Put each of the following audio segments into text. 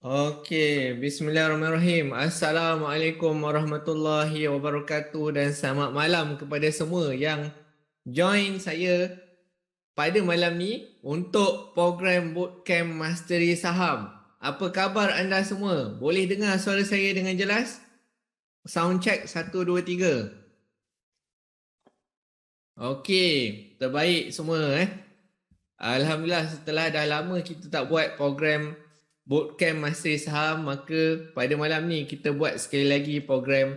Okey, bismillahirrahmanirrahim. Assalamualaikum warahmatullahi wabarakatuh dan selamat malam kepada semua yang join saya pada malam ni untuk program Bootcamp Mastery Saham. Apa khabar anda semua? Boleh dengar suara saya dengan jelas? Sound check 1 2 3. Okey, terbaik semua. Alhamdulillah, setelah dah lama kita tak buat program Bootcamp Mastery Saham, maka pada malam ni kita buat sekali lagi program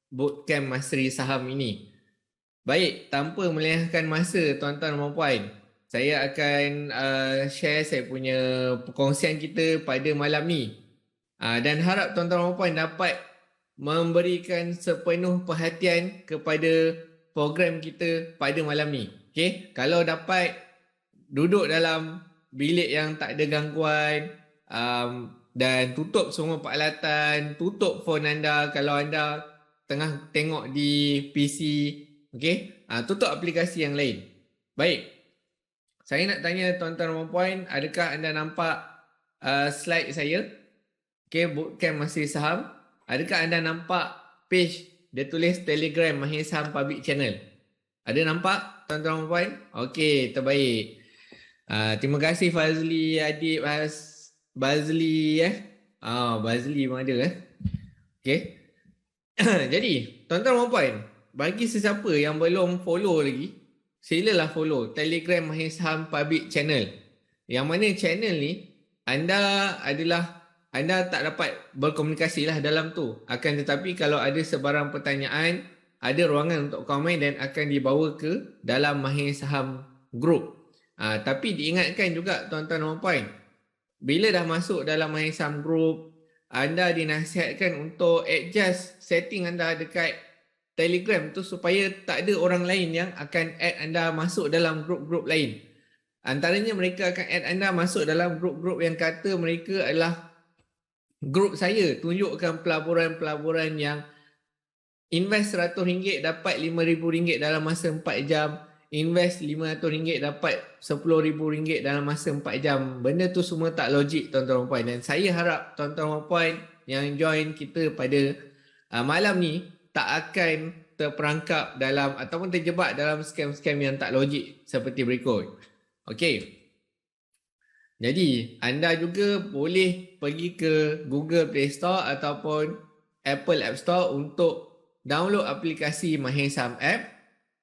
Bootcamp Mastery Saham ini. Baik, tanpa melengahkan masa tuan-tuan dan puan, saya akan share saya punya perkongsian kita pada malam ni. Dan harap tuan-tuan dan puan dapat memberikan sepenuh perhatian kepada program kita pada malam ni. Okey, kalau dapat duduk dalam bilik yang tak ada gangguan, dan tutup semua peralatan, tutup phone anda kalau anda tengah tengok di PC, okey? Tutup aplikasi yang lain. Baik, saya nak tanya tuan-tuan dan puan, adakah anda nampak slide saya? Okey, Bootcamp Mastery Saham. Adakah anda nampak page dia tulis Telegram Mahir Saham Public Channel? Ada nampak tuan-tuan dan puan? Okey, terbaik. Terima kasih Fazli, Adib, Bazli Bazli pun ada Okey. Jadi, tuan-tuan dan puan, bagi sesiapa yang belum follow lagi, silalah follow Telegram Mahir Saham Public Channel. Yang mana channel ni anda tak dapat berkomunikasi lah dalam tu. Akan tetapi kalau ada sebarang pertanyaan, ada ruangan untuk komen dan akan dibawa ke dalam Mahir Saham Group. Tapi diingatkan juga tuan-tuan dan puan, bila dah masuk dalam Mahir Saham Group, anda dinasihatkan untuk adjust setting anda dekat Telegram tu supaya tak ada orang lain yang akan add anda masuk dalam grup-grup lain. Antaranya mereka akan add anda masuk dalam grup-grup yang kata mereka adalah grup saya, tunjukkan pelaburan-pelaburan yang invest RM100 dapat RM5,000 dalam masa 4 jam, invest RM500 dapat RM10,000 dalam masa 4 jam. Benda tu semua tak logik tuan-tuan dan puan. Dan saya harap tuan-tuan dan puan yang join kita pada malam ni tak akan terperangkap dalam ataupun terjebak dalam scam-scam yang tak logik seperti berikut. Okey. Jadi, anda juga boleh pergi ke Google Play Store ataupun Apple App Store untuk download aplikasi Mahir Saham App.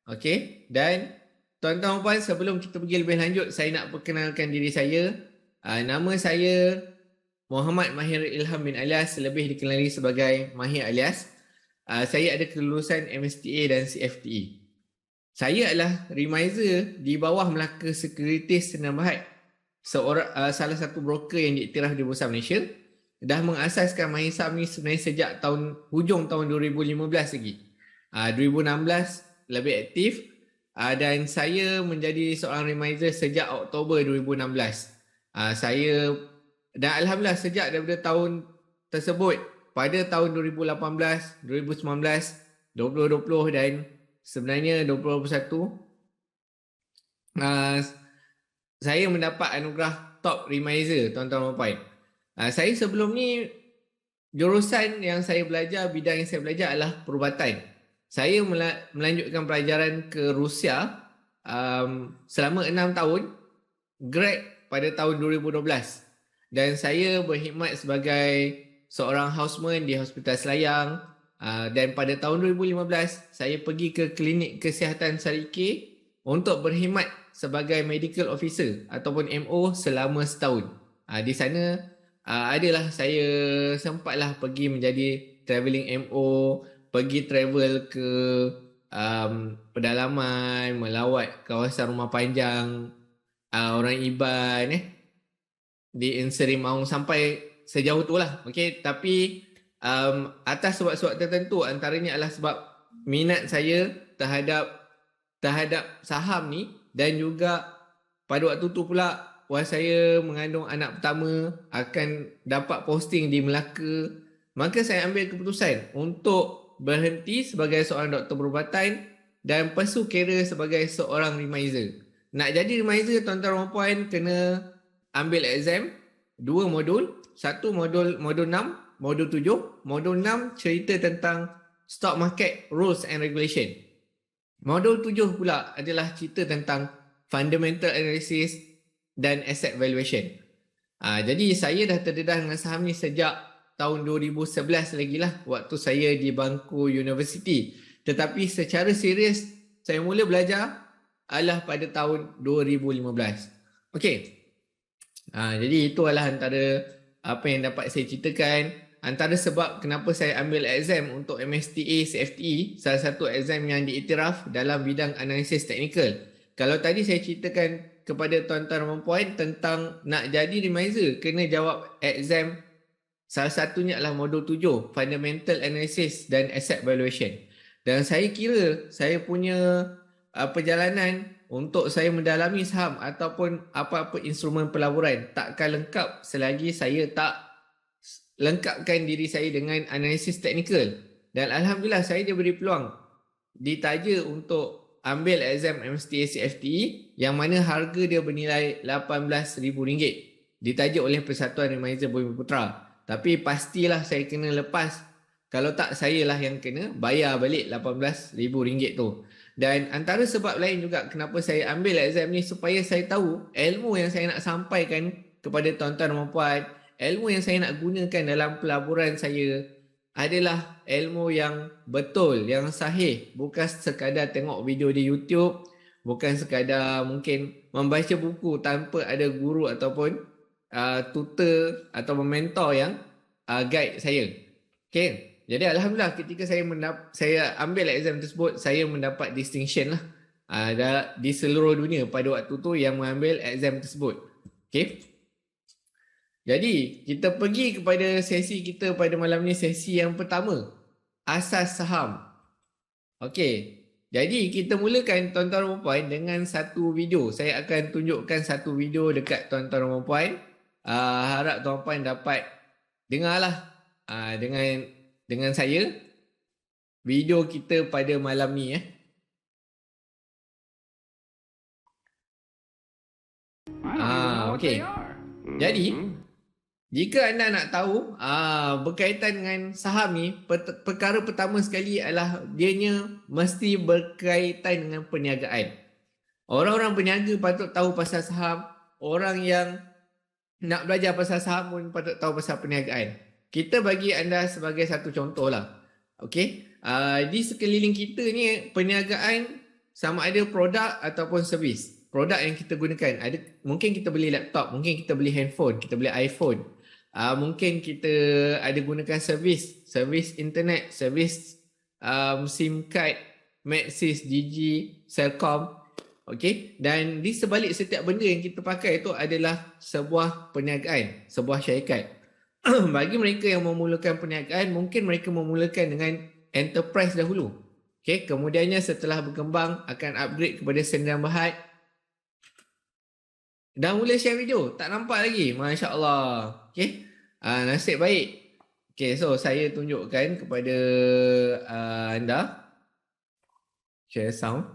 Okey, dan tuan-tuan dan puan, sebelum kita pergi lebih lanjut, saya nak perkenalkan diri saya. Nama saya Muhammad Mahir Ilham bin Alias, lebih dikenali sebagai Mahir Alias. Saya ada kelulusan MSTA dan CFTE. Saya adalah remiser di bawah Melaka Securities Sdn Bhd, salah satu broker yang diiktiraf di Bursa Malaysia. Dah mengasaskan Mahir Saham ni sebenarnya sejak hujung tahun 2015 lagi. 2016 lebih aktif, dan saya menjadi seorang remiser sejak Oktober 2016. Saya dan alhamdulillah sejak daripada tahun tersebut, pada tahun 2018, 2019, 2020 dan sebenarnya 2021, saya mendapat anugerah top remiser tuan-tuan dan puan. Saya sebelum ni, jurusan yang saya belajar, bidang yang saya belajar adalah perubatan. Saya melanjutkan pelajaran ke Rusia selama 6 tahun, grad pada tahun 2012. Dan saya berkhidmat sebagai seorang houseman di Hospital Selayang. Dan pada tahun 2015, saya pergi ke klinik kesihatan Sarike untuk berkhidmat sebagai medical officer ataupun MO selama setahun. Di sana adalah saya sempatlah pergi menjadi travelling MO, pergi travel ke pedalaman, melawat kawasan rumah panjang orang Iban di Inseri Maung, sampai sejauh tu lah. Okay? Tapi atas sebab-sebab tertentu, antaranya adalah sebab minat saya terhadap saham ni, dan juga pada waktu tu pula puas saya mengandung anak pertama, akan dapat posting di Melaka. Maka saya ambil keputusan untuk berhenti sebagai seorang doktor perubatan dan pursue career sebagai seorang remiser. Nak jadi remiser, tuan-tuan dan puan, kena ambil exam 2 modul. Satu modul 6, modul 7. Modul 6 cerita tentang stock market rules and regulation. Modul 7 pula adalah cerita tentang fundamental analysis dan asset valuation. Jadi saya dah terdedah dengan saham ni sejak tahun 2011 lagi lah, waktu saya di bangku universiti. Tetapi secara serius saya mula belajar adalah pada tahun 2015. Okey. Jadi itu adalah antara apa yang dapat saya ceritakan. Antara sebab kenapa saya ambil exam untuk MSTA CFTE, salah satu exam yang diiktiraf dalam bidang analisis teknikal. Kalau tadi saya ceritakan kepada tuan-tuan dan puan tentang nak jadi remiser, kena jawab exam, salah satunya adalah modul 7, Fundamental Analysis dan Asset Valuation. Dan saya kira saya punya perjalanan untuk saya mendalami saham ataupun apa-apa instrumen pelaburan takkan lengkap selagi saya tak lengkapkan diri saya dengan analisis teknikal. Dan Alhamdulillah saya diberi peluang ditaja untuk ambil exam MSTA CFTE yang mana harga dia bernilai RM18,000. Ditaja oleh Persatuan Remiser Bumi Putra. Tapi pastilah saya kena lepas. Kalau tak, saya lah yang kena bayar balik RM18,000 tu. Dan antara sebab lain juga kenapa saya ambil exam ni, supaya saya tahu ilmu yang saya nak sampaikan kepada tuan-tuan dan puan, ilmu yang saya nak gunakan dalam pelaburan saya adalah ilmu yang betul, yang sahih. Bukan sekadar tengok video di YouTube, bukan sekadar mungkin membaca buku tanpa ada guru ataupun tutor atau mentor yang guide saya. Okay. Jadi Alhamdulillah ketika saya ambil exam tersebut, saya mendapat distinction lah di seluruh dunia pada waktu tu yang mengambil exam tersebut. Okay. Jadi kita pergi kepada sesi kita pada malam ni, sesi yang pertama, asas saham. Okay. Jadi kita mulakan tuan-tuan dan puan dengan satu video. Saya akan tunjukkan satu video dekat tuan-tuan dan puan. Harap tuan-puan dapat dengarlah dengan saya video kita pada malam ni . Okey. Jadi jika anda nak tahu berkaitan dengan saham ni, perkara pertama sekali adalah dianya mesti berkaitan dengan perniagaan. Orang-orang berniaga patut tahu pasal saham, orang yang nak belajar pasal saham pun patut tahu pasal perniagaan. Kita bagi anda sebagai satu contoh lah. Okey. Di sekeliling kita ni perniagaan sama ada produk ataupun servis. Produk yang kita gunakan, mungkin kita beli laptop, mungkin kita beli handphone, kita beli iPhone. Mungkin kita ada gunakan servis internet, servis SIM card, Maxis, Digi, Celcom. Okey. Dan di sebalik setiap benda yang kita pakai itu adalah sebuah perniagaan, sebuah syarikat. Bagi mereka yang memulakan perniagaan, mungkin mereka memulakan dengan enterprise dahulu. Okay, kemudiannya setelah berkembang akan upgrade kepada Sdn Bhd. Dah mula share video, tak nampak lagi. Masya Allah. Okay, nasib baik. Okay, so saya tunjukkan kepada anda. Share sound.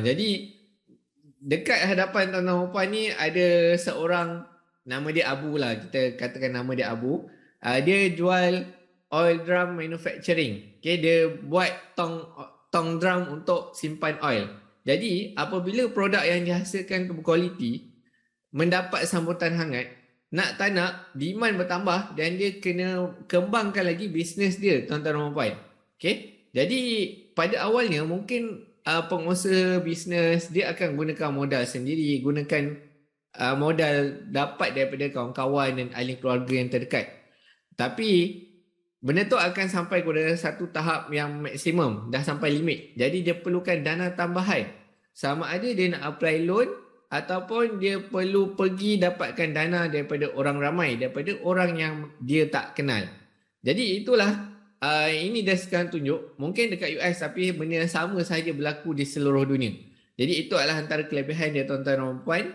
Jadi dekat hadapan tuan-tuan dan puan ni ada seorang, nama dia Abu lah, kita katakan nama dia Abu. Dia jual oil drum manufacturing. Okay, dia buat tong drum untuk simpan oil. Jadi apabila produk yang dihasilkan tu berkualiti, mendapat sambutan hangat, nak tak nak demand bertambah dan dia kena kembangkan lagi bisnes dia, tuan-tuan dan puan. Okay, jadi pada awalnya mungkin pengusaha bisnes dia akan gunakan modal sendiri, gunakan modal dapat daripada kawan-kawan dan ahli keluarga yang terdekat. Tapi benda tu akan sampai kepada satu tahap yang maksimum, dah sampai limit. Jadi dia perlukan dana tambahan. Sama ada dia nak apply loan ataupun dia perlu pergi dapatkan dana daripada orang ramai, daripada orang yang dia tak kenal. Jadi itulah ini dah sekarang tunjuk, mungkin dekat US tapi benda yang sama sahaja berlaku di seluruh dunia. Jadi itu adalah antara kelebihan dia, tuan-tuan dan puan.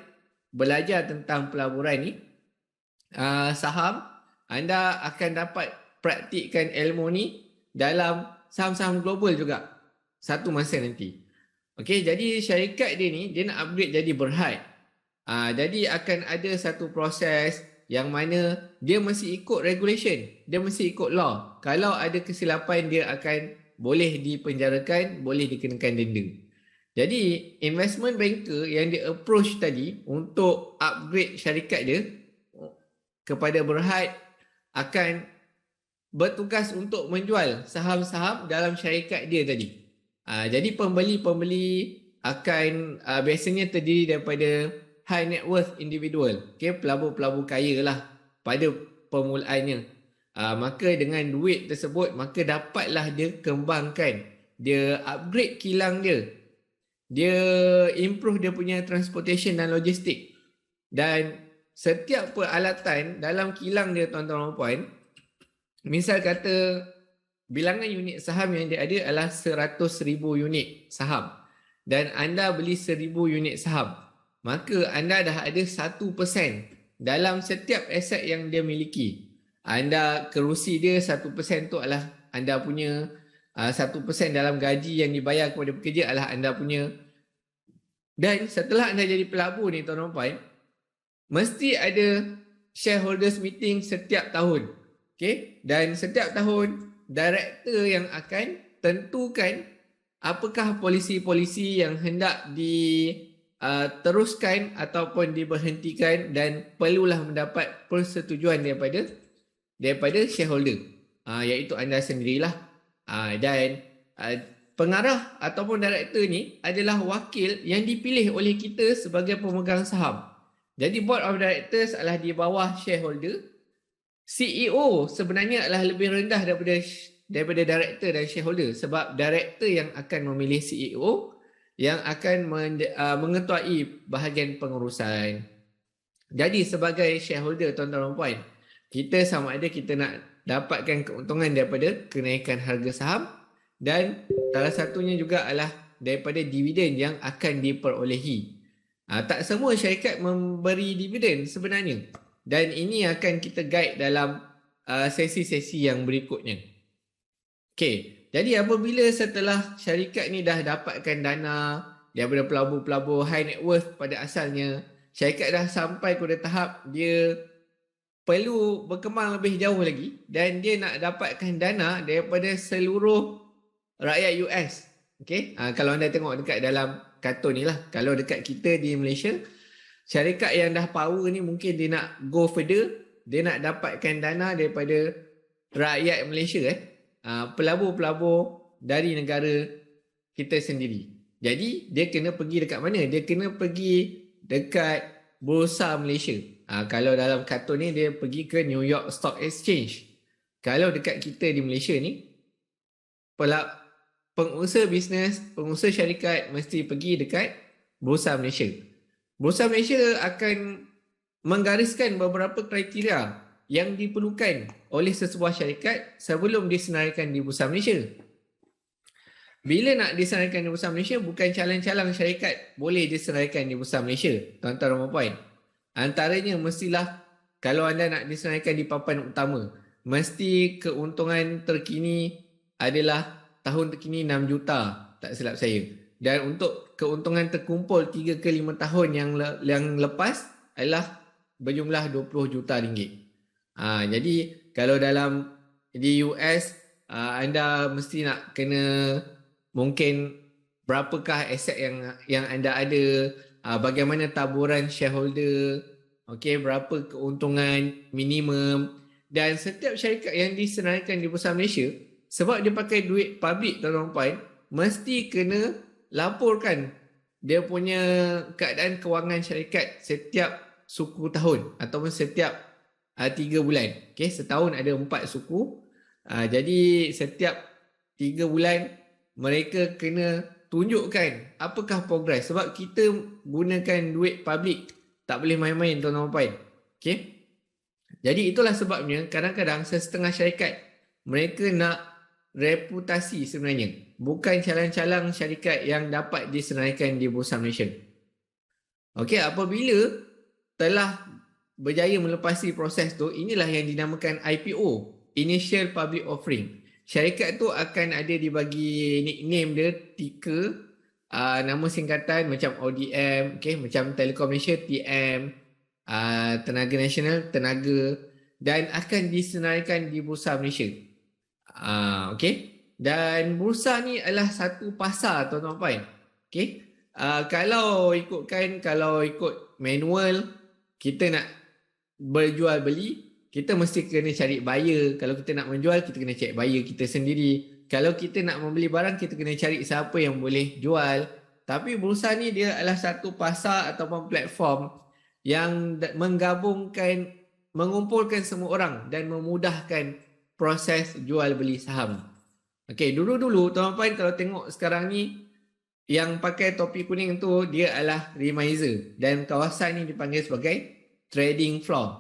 Belajar tentang pelaburan ni, saham, anda akan dapat praktikkan ilmu ni dalam saham-saham global juga satu masa nanti. Okey, jadi syarikat dia ni, dia nak upgrade jadi Berhad. Jadi akan ada satu proses yang mana dia mesti ikut regulation, dia mesti ikut law. Kalau ada kesilapan, dia akan boleh dipenjarakan, boleh dikenakan denda. Jadi investment banker yang dia approach tadi untuk upgrade syarikat dia kepada Berhad akan bertugas untuk menjual saham-saham dalam syarikat dia tadi. Jadi pembeli-pembeli akan biasanya terdiri daripada high net worth individual, pelabur-pelabur kaya lah pada permulaannya. Maka dengan duit tersebut, maka dapatlah dia kembangkan, dia upgrade kilang dia improve dia punya transportation dan logistik. Dan setiap peralatan dalam kilang dia, tuan-tuan dan puan, misal kata bilangan unit saham yang dia ada adalah 100,000 unit saham dan anda beli 1,000 unit saham, maka anda dah ada 1% dalam setiap aset yang dia miliki. Anda kerusi dia 1% tu adalah anda punya, 1% dalam gaji yang dibayar kepada pekerja adalah anda punya. Dan setelah anda jadi pelabur ni, tuan-tuan dan puan, mesti ada shareholders meeting setiap tahun. Okay? Dan setiap tahun director yang akan tentukan apakah polisi-polisi yang hendak diteruskan ataupun diberhentikan dan perlulah mendapat persetujuan daripada shareholder, iaitu anda sendirilah. Dan pengarah ataupun director ni adalah wakil yang dipilih oleh kita sebagai pemegang saham. Jadi board of directors adalah di bawah shareholder. CEO sebenarnya adalah lebih rendah daripada director dan shareholder, sebab director yang akan memilih CEO yang akan mengetuai bahagian pengurusan. Jadi sebagai shareholder, tuan-tuan dan puan, kita sama ada kita nak dapatkan keuntungan daripada kenaikan harga saham, dan salah satunya juga adalah daripada dividen yang akan diperolehi. Tak semua syarikat memberi dividen sebenarnya. Dan ini akan kita guide dalam sesi-sesi yang berikutnya. Okey, jadi apabila setelah syarikat ni dah dapatkan dana daripada pelabur-pelabur high net worth pada asalnya, syarikat dah sampai kepada tahap dia perlu berkembang lebih jauh lagi dan dia nak dapatkan dana daripada seluruh rakyat US. Okey, kalau anda tengok dekat dalam kartun ni lah, kalau dekat kita di Malaysia, syarikat yang dah power ni mungkin dia nak go further, dia nak dapatkan dana daripada rakyat Malaysia, pelabur-pelabur dari negara kita sendiri. Jadi dia kena pergi dekat mana? Dia kena pergi dekat Bursa Malaysia. Kalau dalam kartun ni dia pergi ke New York Stock Exchange. Kalau dekat kita di Malaysia ni, pengusaha bisnes, pengusaha syarikat mesti pergi dekat Bursa Malaysia. Bursa Malaysia akan menggariskan beberapa kriteria yang diperlukan oleh sesebuah syarikat sebelum disenaraikan di Bursa Malaysia. Bila nak disenaraikan di Bursa Malaysia, bukan calang-calang syarikat boleh disenaraikan di Bursa Malaysia, tuan-tuan dan puan. Antaranya mestilah, kalau anda nak disenaraikan di papan utama, mesti keuntungan terkini adalah tahun terkini 6 juta, tak silap saya. Dan untuk keuntungan terkumpul 3 ke 5 tahun yang lepas adalah berjumlah 20 juta ringgit. Jadi kalau di US, anda mesti nak kena mungkin berapakah aset yang anda ada, bagaimana taburan shareholder, berapa keuntungan minimum. Dan setiap syarikat yang disenaraikan di Bursa Malaysia, sebab dia pakai duit public, tuan-tuan dan puan, mesti kena laporkan dia punya keadaan kewangan syarikat setiap suku tahun ataupun setiap 3 bulan. Setahun ada 4 suku. Jadi setiap 3 bulan mereka kena tunjukkan apakah progres, sebab kita gunakan duit public, tak boleh main-main, tuan-tuan dan puan. Jadi itulah sebabnya kadang-kadang setengah syarikat mereka nak reputasi sebenarnya, bukan calang-calang syarikat yang dapat disenaraikan di Bursa Malaysia. Apabila telah berjaya melepasi proses tu, inilah yang dinamakan IPO, Initial Public Offering. Syarikat tu akan ada dibagi nickname dia, ticker, nama singkatan macam ODM, okay, macam Telekom Malaysia TM, Tenaga Nasional Tenaga, dan akan disenaraikan di Bursa Malaysia. Okay. Dan bursa ni adalah satu pasar, tuan-tuan puan. Okay. Kalau ikut manual, kita nak berjual beli, kita mesti kena cari buyer. Kalau kita nak menjual, kita kena cari buyer kita sendiri. Kalau kita nak membeli barang, kita kena cari siapa yang boleh jual. Tapi bursa ni dia adalah satu pasar ataupun platform yang mengumpulkan semua orang dan memudahkan proses jual beli saham. Okey, dulu-dulu tuan-tuan kalau tengok sekarang ni yang pakai topi kuning tu dia adalah remiser dan kawasan ni dipanggil sebagai trading floor.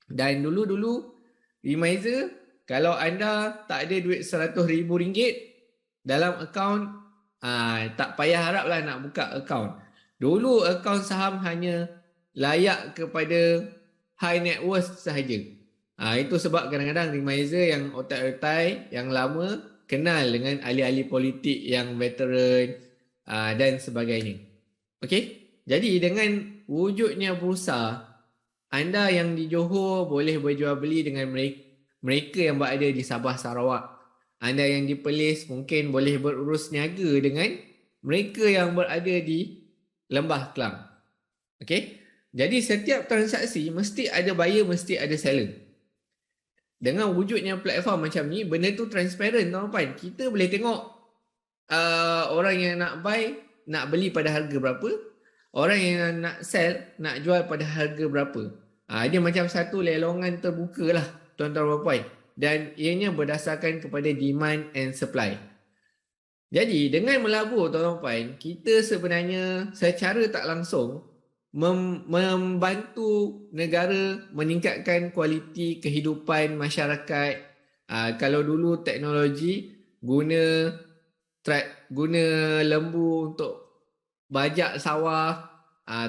Dan dulu-dulu remiser, kalau anda tak ada duit RM100,000 dalam akaun, tak payah haraplah nak buka akaun. Dulu akaun saham hanya layak kepada high net worth sahaja. Itu sebab kadang-kadang remiser yang otak-otak yang lama kenal dengan ahli-ahli politik yang veteran dan sebagainya. Okey? Jadi dengan wujudnya bursa, anda yang di Johor boleh berjual beli dengan mereka yang berada di Sabah Sarawak. Anda yang di Perlis mungkin boleh berurus niaga dengan mereka yang berada di Lembah Kelang. Okey? Jadi setiap transaksi mesti ada buyer, mesti ada seller. Dengan wujudnya platform macam ni, benda tu transparent, tuan-tuan. Kita boleh tengok orang yang nak buy, nak beli pada harga berapa. Orang yang nak sell, nak jual pada harga berapa. Dia macam satu lelongan terbuka lah, tuan-tuan dan puan. Dan ianya berdasarkan kepada demand and supply. Jadi dengan melabur, tuan-tuan dan puan, kita sebenarnya secara tak langsung membantu negara meningkatkan kualiti kehidupan masyarakat. Kalau dulu teknologi guna lembu untuk bajak sawah,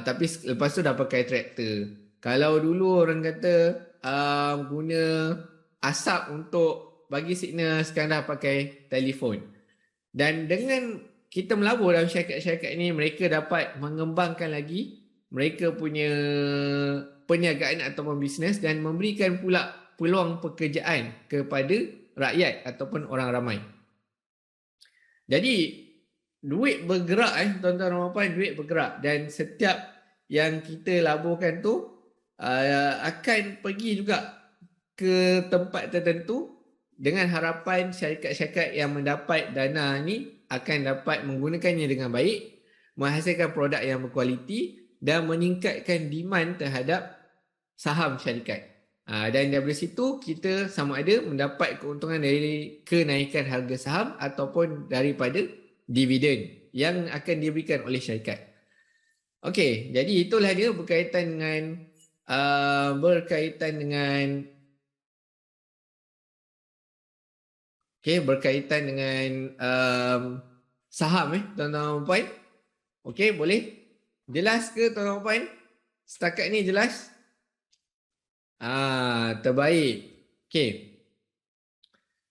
tapi lepas tu dah pakai traktor. Kalau dulu orang kata guna asap untuk bagi signal, sekarang dah pakai telefon. Dan dengan kita melabur dalam syarikat-syarikat ini, mereka dapat mengembangkan lagi mereka punya perniagaan ataupun bisnes dan memberikan pula peluang pekerjaan kepada rakyat ataupun orang ramai. Jadi duit bergerak, tuan-tuan dan puan, duit bergerak, dan setiap yang kita laburkan tu akan pergi juga ke tempat tertentu dengan harapan syarikat-syarikat yang mendapat dana ni akan dapat menggunakannya dengan baik, menghasilkan produk yang berkualiti dan meningkatkan demand terhadap saham syarikat. Dan dari situ kita sama ada mendapat keuntungan dari kenaikan harga saham ataupun daripada dividen yang akan diberikan oleh syarikat. Okey, jadi itulah dia berkaitan dengan saham, tuan-tuan dan puan. Okey, boleh? Jelas ke tuan-tuan dan puan? Setakat ni jelas? Terbaik. Okey.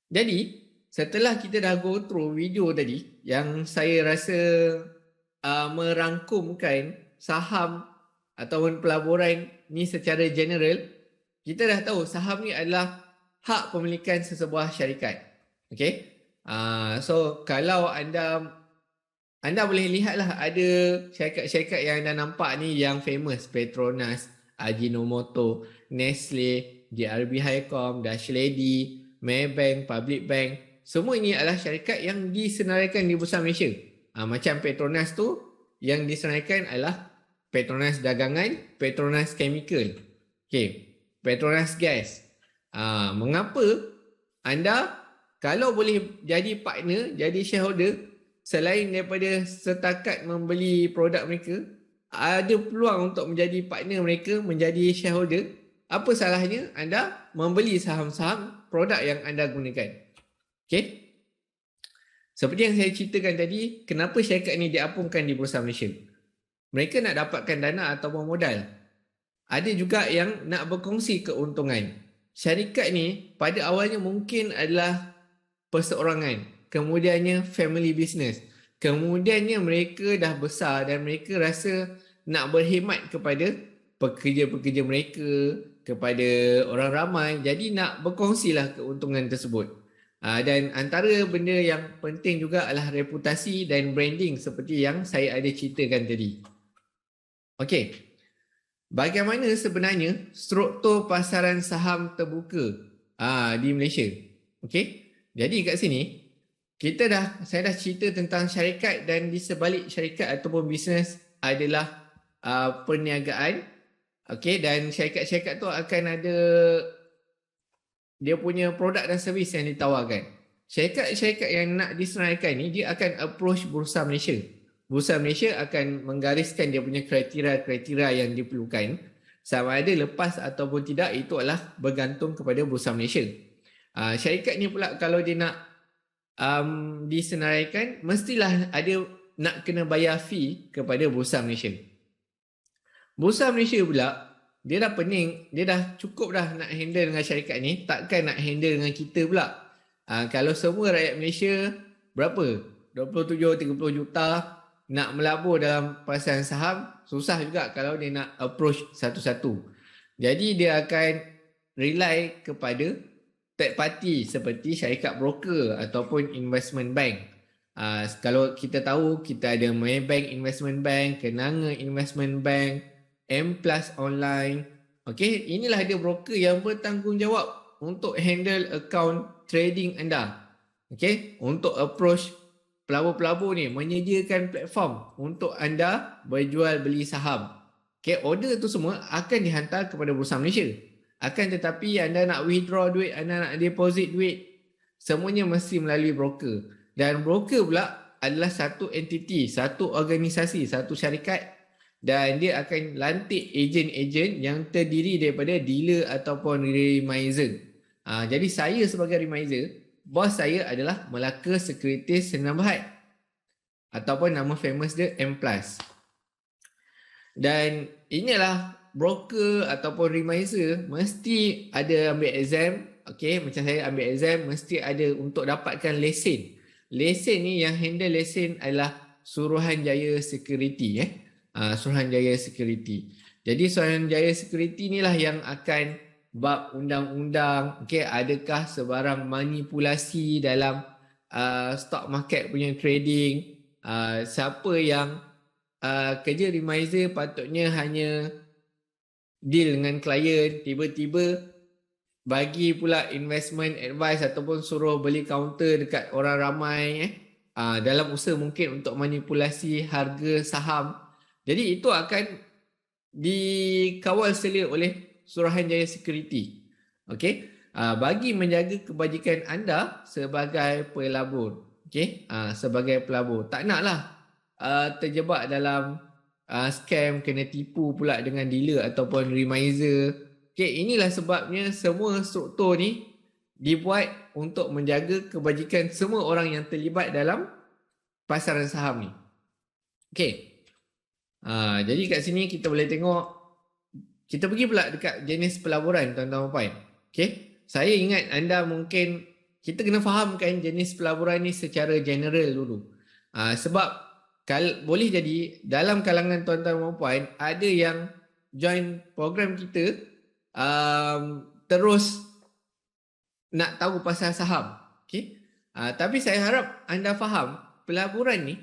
Jadi, setelah kita dah go through video tadi yang saya rasa merangkumkan saham ataupun pelaburan ni secara general, kita dah tahu saham ni adalah hak pemilikan sesebuah syarikat. Okey. So kalau anda boleh lihatlah ada syarikat-syarikat yang anda nampak ni yang famous, Petronas, Ajinomoto, Nestle, JRB Highcom, Dutch Lady, Maybank, Public Bank. Semua ini adalah syarikat yang disenaraikan di Bursa Malaysia. Macam Petronas tu yang disenaraikan adalah Petronas Dagangan, Petronas Chemical, Petronas Gas. Mengapa anda kalau boleh jadi partner, jadi shareholder, selain daripada setakat membeli produk mereka, ada peluang untuk menjadi partner mereka, menjadi shareholder. Apa salahnya anda membeli saham-saham produk yang anda gunakan? Okey. Seperti yang saya ceritakan tadi, kenapa syarikat ini diapungkan di Bursa Malaysia? Mereka nak dapatkan dana ataupun modal. Ada juga yang nak berkongsi keuntungan. Syarikat ni pada awalnya mungkin adalah perseorangan, kemudiannya family business. Kemudiannya mereka dah besar dan mereka rasa nak berkhidmat kepada pekerja-pekerja mereka, kepada orang ramai. Jadi nak berkongsilah keuntungan tersebut. Dan antara benda yang penting juga adalah reputasi dan branding seperti yang saya ada ceritakan tadi. Okey, bagaimana sebenarnya struktur pasaran saham terbuka di Malaysia? Okey, jadi kat sini saya dah cerita tentang syarikat dan di sebalik syarikat ataupun bisnes adalah perniagaan. Okey, dan syarikat-syarikat tu akan ada dia punya produk dan servis yang ditawarkan. Syarikat-syarikat yang nak disenaraikan ni, dia akan approach Bursa Malaysia. Bursa Malaysia akan menggariskan dia punya kriteria-kriteria yang diperlukan. Sama ada lepas ataupun tidak, itu adalah bergantung kepada Bursa Malaysia. Syarikat ni pula kalau dia nak disenaraikan, mestilah ada nak kena bayar fee kepada Bursa Malaysia. Bursa Malaysia pula, dia dah pening, dia dah cukup dah nak handle dengan syarikat ni, takkan nak handle dengan kita pula. Kalau semua rakyat Malaysia, berapa? 27-30 juta nak melabur dalam pasaran saham, susah juga kalau dia nak approach satu-satu. Jadi dia akan rely kepada third party seperti syarikat broker ataupun investment bank. Kalau kita tahu, kita ada Maybank Investment Bank, Kenanga Investment Bank, M Plus Online. Okey, inilah dia broker yang bertanggungjawab untuk handle account trading anda. Okey, untuk approach pelabur-pelabur ni, menyediakan platform untuk anda berjual beli saham. Okey, order tu semua akan dihantar kepada Bursa Malaysia. Akan tetapi anda nak withdraw duit, anda nak deposit duit, semuanya mesti melalui broker. Dan broker pula adalah satu entiti, satu organisasi, satu syarikat, dan dia akan lantik ejen-ejen yang terdiri daripada dealer ataupun remiser. Jadi saya sebagai remiser, bos saya adalah Melaka Securities Sdn Bhd ataupun nama famous dia M+. Dan inilah broker ataupun remiser mesti ada ambil exam. Okey, macam saya ambil exam, mesti ada untuk dapatkan lesen. Lesen ni yang handle lesen adalah Suruhanjaya Security. Suruhanjaya Security. Jadi Suruhanjaya Security inilah yang akan bab undang-undang. Okey, adakah sebarang manipulasi dalam stock market punya trading? Siapa yang kerja remiser patutnya hanya deal dengan klien, tiba-tiba bagi pula investment advice ataupun suruh beli counter dekat orang ramai dalam usaha mungkin untuk manipulasi harga saham. Jadi itu akan dikawal selia oleh Suruhanjaya Security. Okey, bagi menjaga kebajikan anda sebagai pelabur. Okey, sebagai pelabur. Tak naklah terjebak dalam scam, kena tipu pula dengan dealer ataupun remiser. Okey, inilah sebabnya semua struktur ni dibuat untuk menjaga kebajikan semua orang yang terlibat dalam pasaran saham ni. Okey. Jadi kat sini kita boleh tengok, kita pergi pula dekat jenis pelaburan tuan-tuan dan puan. Okey, saya ingat anda mungkin kita kena fahamkan jenis pelaburan ni secara general dulu. Sebab boleh jadi dalam kalangan tuan-tuan dan puan ada yang join program kita terus nak tahu pasal saham. Okey, tapi saya harap anda faham pelaburan ni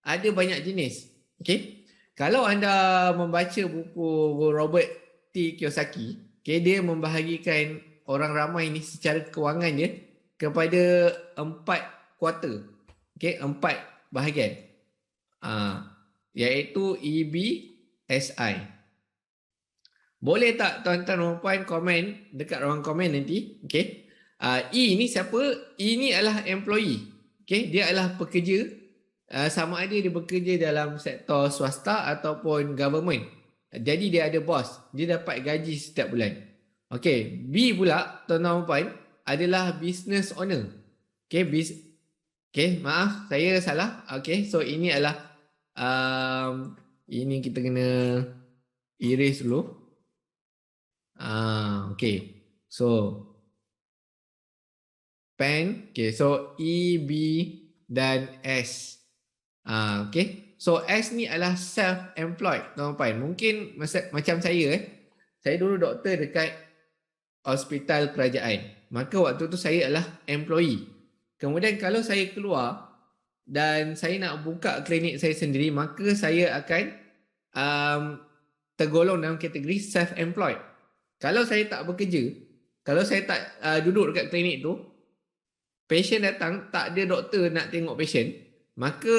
ada banyak jenis. Okey, kalau anda membaca buku Robert T. Kiyosaki, okay, dia membahagikan orang ramai ni secara kewangan dia kepada 4 kuarter. Okay, 4 bahagian. Iaitu EBSI. Boleh tak tuan-tuan dan puan komen dekat ruang komen nanti? Okay. E ni siapa? E ni adalah employee. Okay, dia adalah pekerja. Sama ada dia bekerja dalam sektor swasta ataupun government. Jadi dia ada bos, dia dapat gaji setiap bulan. Okey, B pula tuan-tuan dan puan adalah business owner. Okey, maaf saya salah. Okey, so ini adalah ini kita kena erase dulu. Okey. So pen, okey, so E, B dan S. Okay. So S ni adalah self-employed, tuan-tuan. Mungkin macam saya saya dulu doktor dekat hospital kerajaan. Maka waktu tu saya adalah employee. Kemudian kalau saya keluar dan saya nak buka klinik saya sendiri, maka saya akan tergolong dalam kategori self-employed. Kalau saya tak bekerja, kalau saya tak duduk dekat klinik tu, patient datang, tak ada doktor nak tengok patient, maka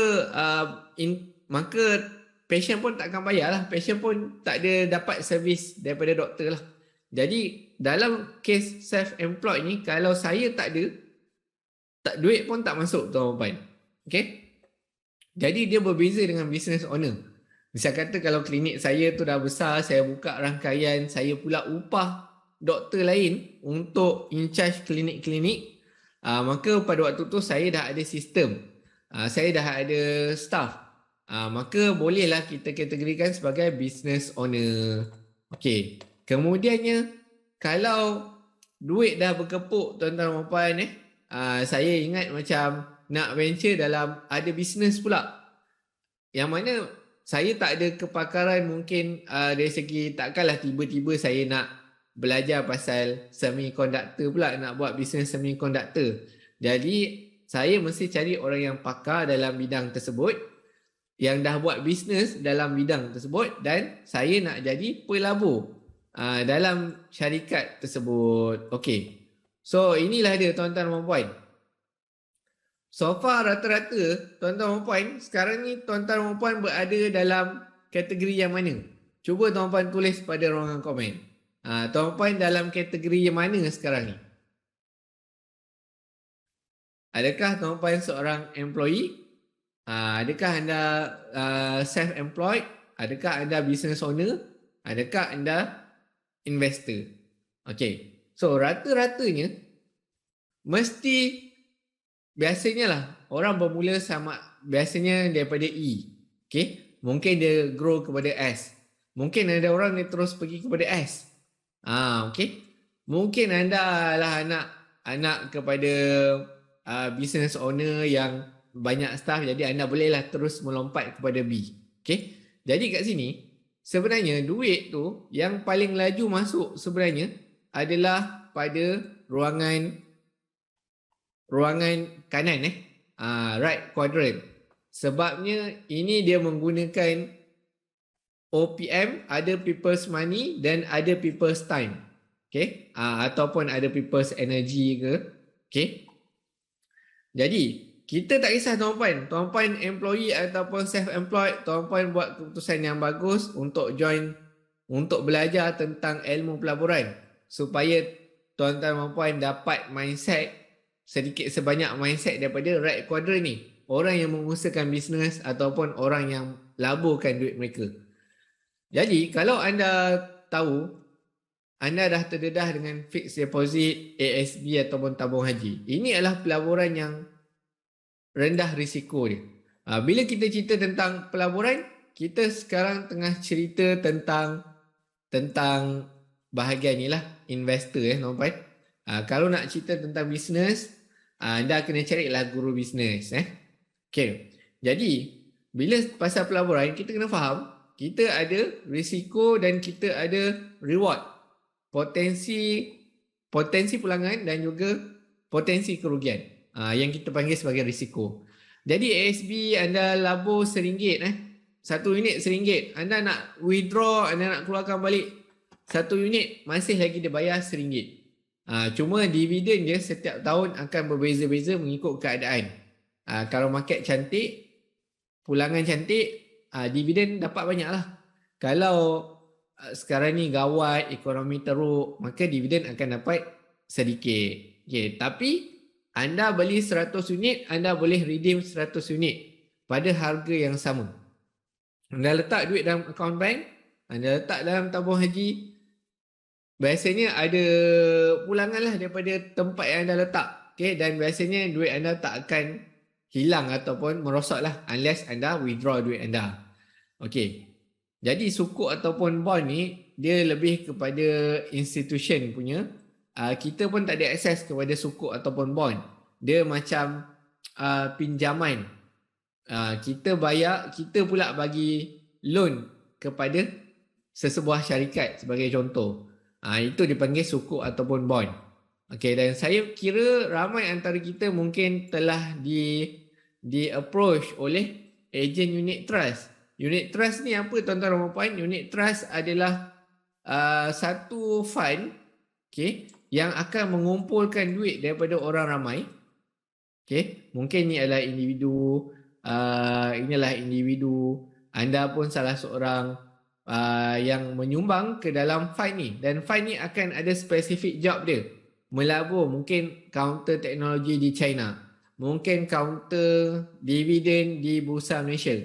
maka patient pun tak akan bayar lah. Patient pun tak ada dapat servis daripada doktor lah. Jadi dalam kes self-employed ni, kalau saya tak ada, duit pun tak masuk, tuan-tuan. Okay? Jadi dia berbeza dengan business owner. Misal kata kalau klinik saya tu dah besar, saya buka rangkaian, saya pula upah doktor lain untuk in charge klinik-klinik, maka pada waktu tu saya dah ada sistem, saya dah ada staff, maka bolehlah kita kategorikan sebagai business owner. Okey. Kemudiannya, kalau duit dah berkepuk, tuan-tuan dan puan, saya ingat macam nak venture dalam ada bisnes pula, yang mana saya tak ada kepakaran mungkin dari segi, takkanlah tiba-tiba saya nak belajar pasal semiconductor pula, nak buat bisnes semiconductor. Jadi saya mesti cari orang yang pakar dalam bidang tersebut, yang dah buat bisnes dalam bidang tersebut, dan saya nak jadi pelabur dalam syarikat tersebut. Okey. So inilah dia, tuan-tuan dan puan. So far rata-rata tuan-tuan dan puan sekarang ni, tuan-tuan dan puan berada dalam kategori yang mana? Cuba tuan-tuan tulis pada ruangan komen. Tuan-tuan dalam kategori yang mana sekarang ni? Adakah tuan-tuan seorang employee? Adakah anda self-employed? Adakah anda business owner? Adakah anda investor? Okay. So rata-ratanya mesti, biasanya lah orang bermula sama, biasanya daripada E. Okay. Mungkin dia grow kepada S. Mungkin ada orang dia terus pergi kepada S. Okay. Mungkin anda lah anak kepada business owner yang banyak staff, jadi anda bolehlah terus melompat kepada B. Okay. Jadi kat sini sebenarnya duit tu yang paling laju masuk sebenarnya adalah pada ruangan kanan, right quadrant. Sebabnya ini dia menggunakan OPM, ada people's money dan ada people's time. Okay. Ataupun ada people's energy ke. Okay. Jadi kita tak kisah tuan-puan employee ataupun self-employed, tuan-puan buat keputusan yang bagus untuk join, untuk belajar tentang ilmu pelaburan, supaya tuan-tuan dan puan dapat mindset, sedikit sebanyak mindset daripada right quadrant ni, orang yang mengusahakan bisnes ataupun orang yang laburkan duit mereka. Jadi kalau anda tahu anda dah terdedah dengan fixed deposit, ASB ataupun tabung haji, ini adalah pelaburan yang rendah risiko dia. Bila kita cerita tentang pelaburan, kita sekarang tengah cerita tentang bahagian ni lah, investor tuan-tuan. Kalau nak cerita tentang bisnes, anda kena carilah guru bisnes. Okay. Jadi bila pasal pelaburan, kita kena faham kita ada risiko dan kita ada reward, potensi pulangan dan juga potensi kerugian, yang kita panggil sebagai risiko. Jadi ASB anda labur RM1, satu unit RM1. Anda nak withdraw, anda nak keluarkan balik satu unit, masih lagi dia bayar RM1. Cuma dividen dia setiap tahun akan berbeza-beza mengikut keadaan. Kalau market cantik, pulangan cantik, dividen dapat banyak lah. Kalau sekarang ni gawat, ekonomi teruk, maka dividen akan dapat sedikit. Okay, tapi anda beli 100 unit, anda boleh redeem 100 unit pada harga yang sama. Anda letak duit dalam akaun bank, anda letak dalam tabung haji, biasanya ada pulangan lah daripada tempat yang anda letak. Okay, dan biasanya duit anda tak akan hilang ataupun merosot lah, unless anda withdraw duit anda. Okay, jadi sukuk ataupun bond ni, dia lebih kepada institution punya. Kita pun tak ada akses kepada sukuk ataupun bond. Dia macam pinjaman. kita pula bagi loan kepada sesebuah syarikat sebagai contoh. Itu dipanggil sukuk ataupun bond. Okey, dan saya kira ramai antara kita mungkin telah di approach oleh ejen unit trust. Unit trust ni apa tuan-tuan dan puan? Unit trust adalah satu fund, yang akan mengumpulkan duit daripada orang ramai. Mungkin ni adalah individu, inilah individu, anda pun salah seorang yang menyumbang ke dalam fund ni, dan fund ni akan ada spesifik job dia. Melabur mungkin kaunter teknologi di China, mungkin kaunter dividen di Bursa Malaysia.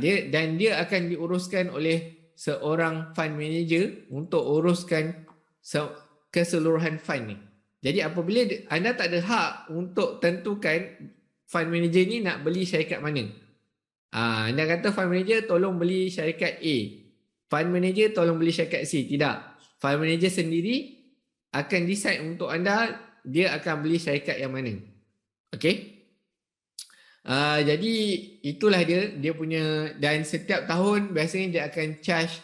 Dia akan diuruskan oleh seorang fund manager untuk uruskan keseluruhan fund ni. Jadi apabila anda tak ada hak untuk tentukan fund manager ni nak beli syarikat mana. Anda kata fund manager tolong beli syarikat A, fund manager tolong beli syarikat C. Tidak. Fund manager sendiri akan decide untuk anda dia akan beli syarikat yang mana. Okey. Jadi itulah dia punya, dan setiap tahun biasanya dia akan charge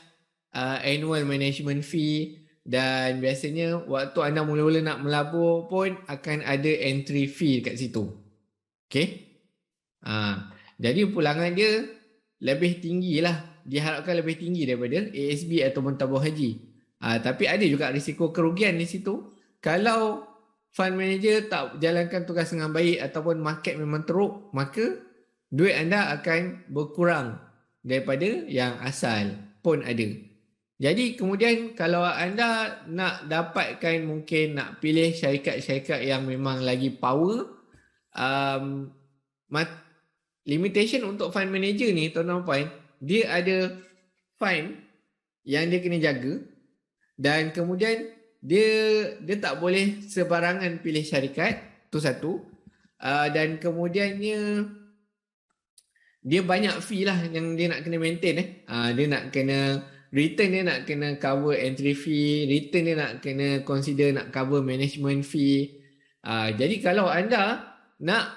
annual management fee, dan biasanya waktu anda mula-mula nak melabur pun akan ada entry fee kat situ. Okey. Jadi pulangan dia lebih tinggi lah, diharapkan lebih tinggi daripada ASB ataupun tabung haji. Tapi ada juga risiko kerugian di situ. Kalau fund manager tak jalankan tugas dengan baik ataupun market memang teruk, maka duit anda akan berkurang daripada yang asal pun ada. Jadi kemudian kalau anda nak dapatkan, mungkin nak pilih syarikat-syarikat yang memang lagi power, limitation untuk fund manager ni tuan-tuan puan, dia ada fine yang dia kena jaga, dan kemudian dia tak boleh sebarangan pilih syarikat, tu satu. Dan kemudiannya dia banyak fee lah yang dia nak kena maintain. Dia nak kena return, dia nak kena cover entry fee, return dia nak kena consider nak cover management fee. Jadi kalau anda nak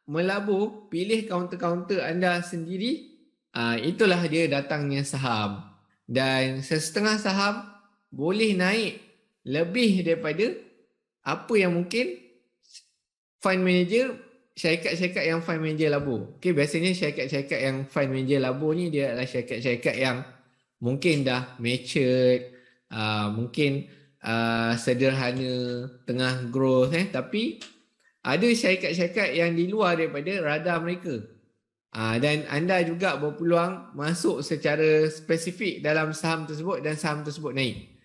melabur, pilih kaunter-kaunter anda sendiri, itulah dia datangnya saham. Dan setengah saham boleh naik lebih daripada apa yang mungkin fund manager, syarikat-syarikat yang fund manager labur. Biasanya syarikat-syarikat yang fund manager labur ni dia adalah syarikat-syarikat yang mungkin dah matured, mungkin sederhana, tengah growth, tapi ada syarikat-syarikat yang di luar daripada radar mereka. Dan anda juga berpeluang masuk secara spesifik dalam saham tersebut dan saham tersebut naik.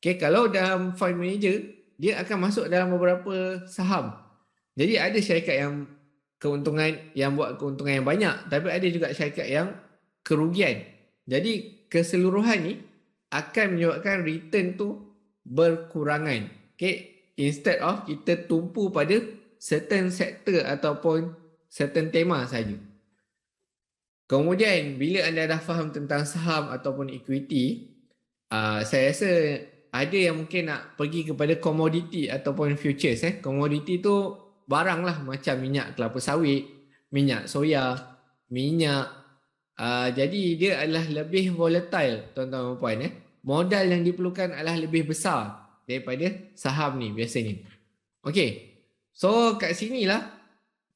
Kalau dalam fund manager, dia akan masuk dalam beberapa saham. Jadi ada syarikat yang buat keuntungan yang banyak, tapi ada juga syarikat yang kerugian. Jadi keseluruhan ni akan menyebabkan return tu berkurangan. Instead of kita tumpu pada certain sektor ataupun certain tema saja. Kemudian bila anda dah faham tentang saham ataupun equity, saya rasa ada yang mungkin nak pergi kepada komoditi ataupun futures. Komoditi tu barang lah macam minyak kelapa sawit, minyak soya, minyak. Jadi dia adalah lebih volatile tuan-tuan dan puan. Modal yang diperlukan adalah lebih besar daripada saham ni biasanya. Okey. So kat sinilah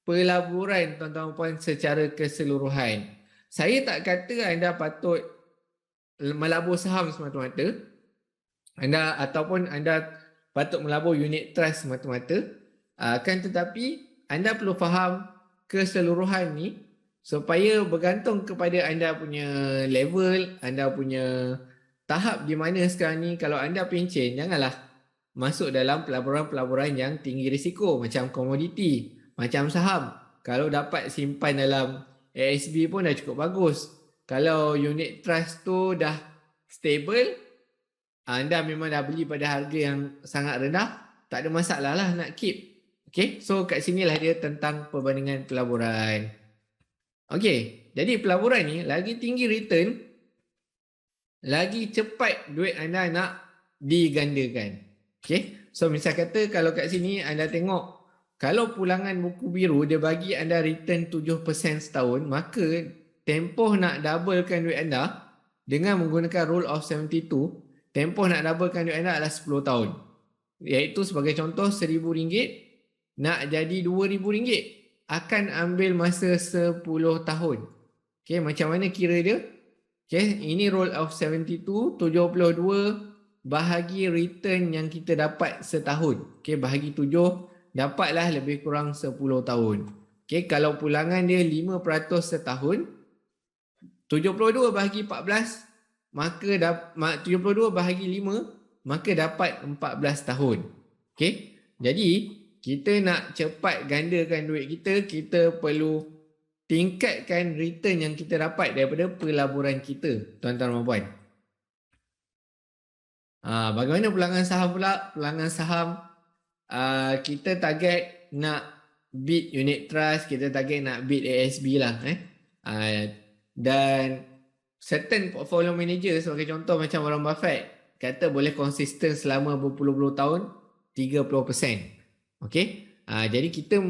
pelaburan tuan-tuan dan puan secara keseluruhan. Saya tak kata anda patut melabur saham semata-mata. Ataupun anda patut melabur unit trust semata-mata. Kan tetapi anda perlu faham keseluruhan ni supaya bergantung kepada anda punya level, anda punya tahap di mana sekarang ni. Kalau anda pencen, janganlah masuk dalam pelaburan-pelaburan yang tinggi risiko macam komoditi, macam saham. Kalau dapat simpan dalam ASB pun dah cukup bagus. Kalau unit trust tu dah stable, anda memang dah beli pada harga yang sangat rendah, tak ada masalah lah nak keep. So kat sinilah dia tentang perbandingan pelaburan. Jadi pelaburan ni lagi tinggi return, lagi cepat duit anda nak digandakan. So misal kata kalau kat sini anda tengok kalau pulangan buku biru dia bagi anda return 7% setahun, maka tempoh nak doublekan duit anda dengan menggunakan rule of 72, tempoh nak doublekan duit anda adalah 10 tahun. Iaitu sebagai contoh RM1,000 nak jadi RM2,000 akan ambil masa 10 tahun. Okay, macam mana kira dia? Okay, ini rule of 72, 72 bahagi return yang kita dapat setahun. Okay, bahagi 7, dapatlah lebih kurang 10 tahun. Okay, kalau pulangan dia 5% setahun, 72 bahagi 14, maka 72 bahagi 5, maka dapat 14 tahun. Okay, jadi kita nak cepat gandakan duit kita, kita perlu tingkatkan return yang kita dapat daripada pelaburan kita, tuan-tuan dan puan. Bagaimana pulangan saham pula? Pulangan saham, kita target nak beat unit trust, kita target nak beat ASB lah. Dan certain portfolio manager sebagai contoh macam Warren Buffett kata boleh konsisten selama berpuluh-puluh tahun 30%. Okay? Jadi kita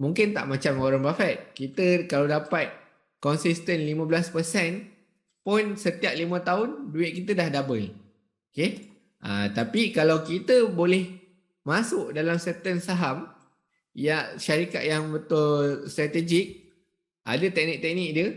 mungkin tak macam Warren Buffett. Kita kalau dapat konsisten 15% pun setiap 5 tahun duit kita dah double. Okay? Tapi kalau kita boleh masuk dalam certain saham, ya syarikat yang betul strategik, ada teknik-teknik dia,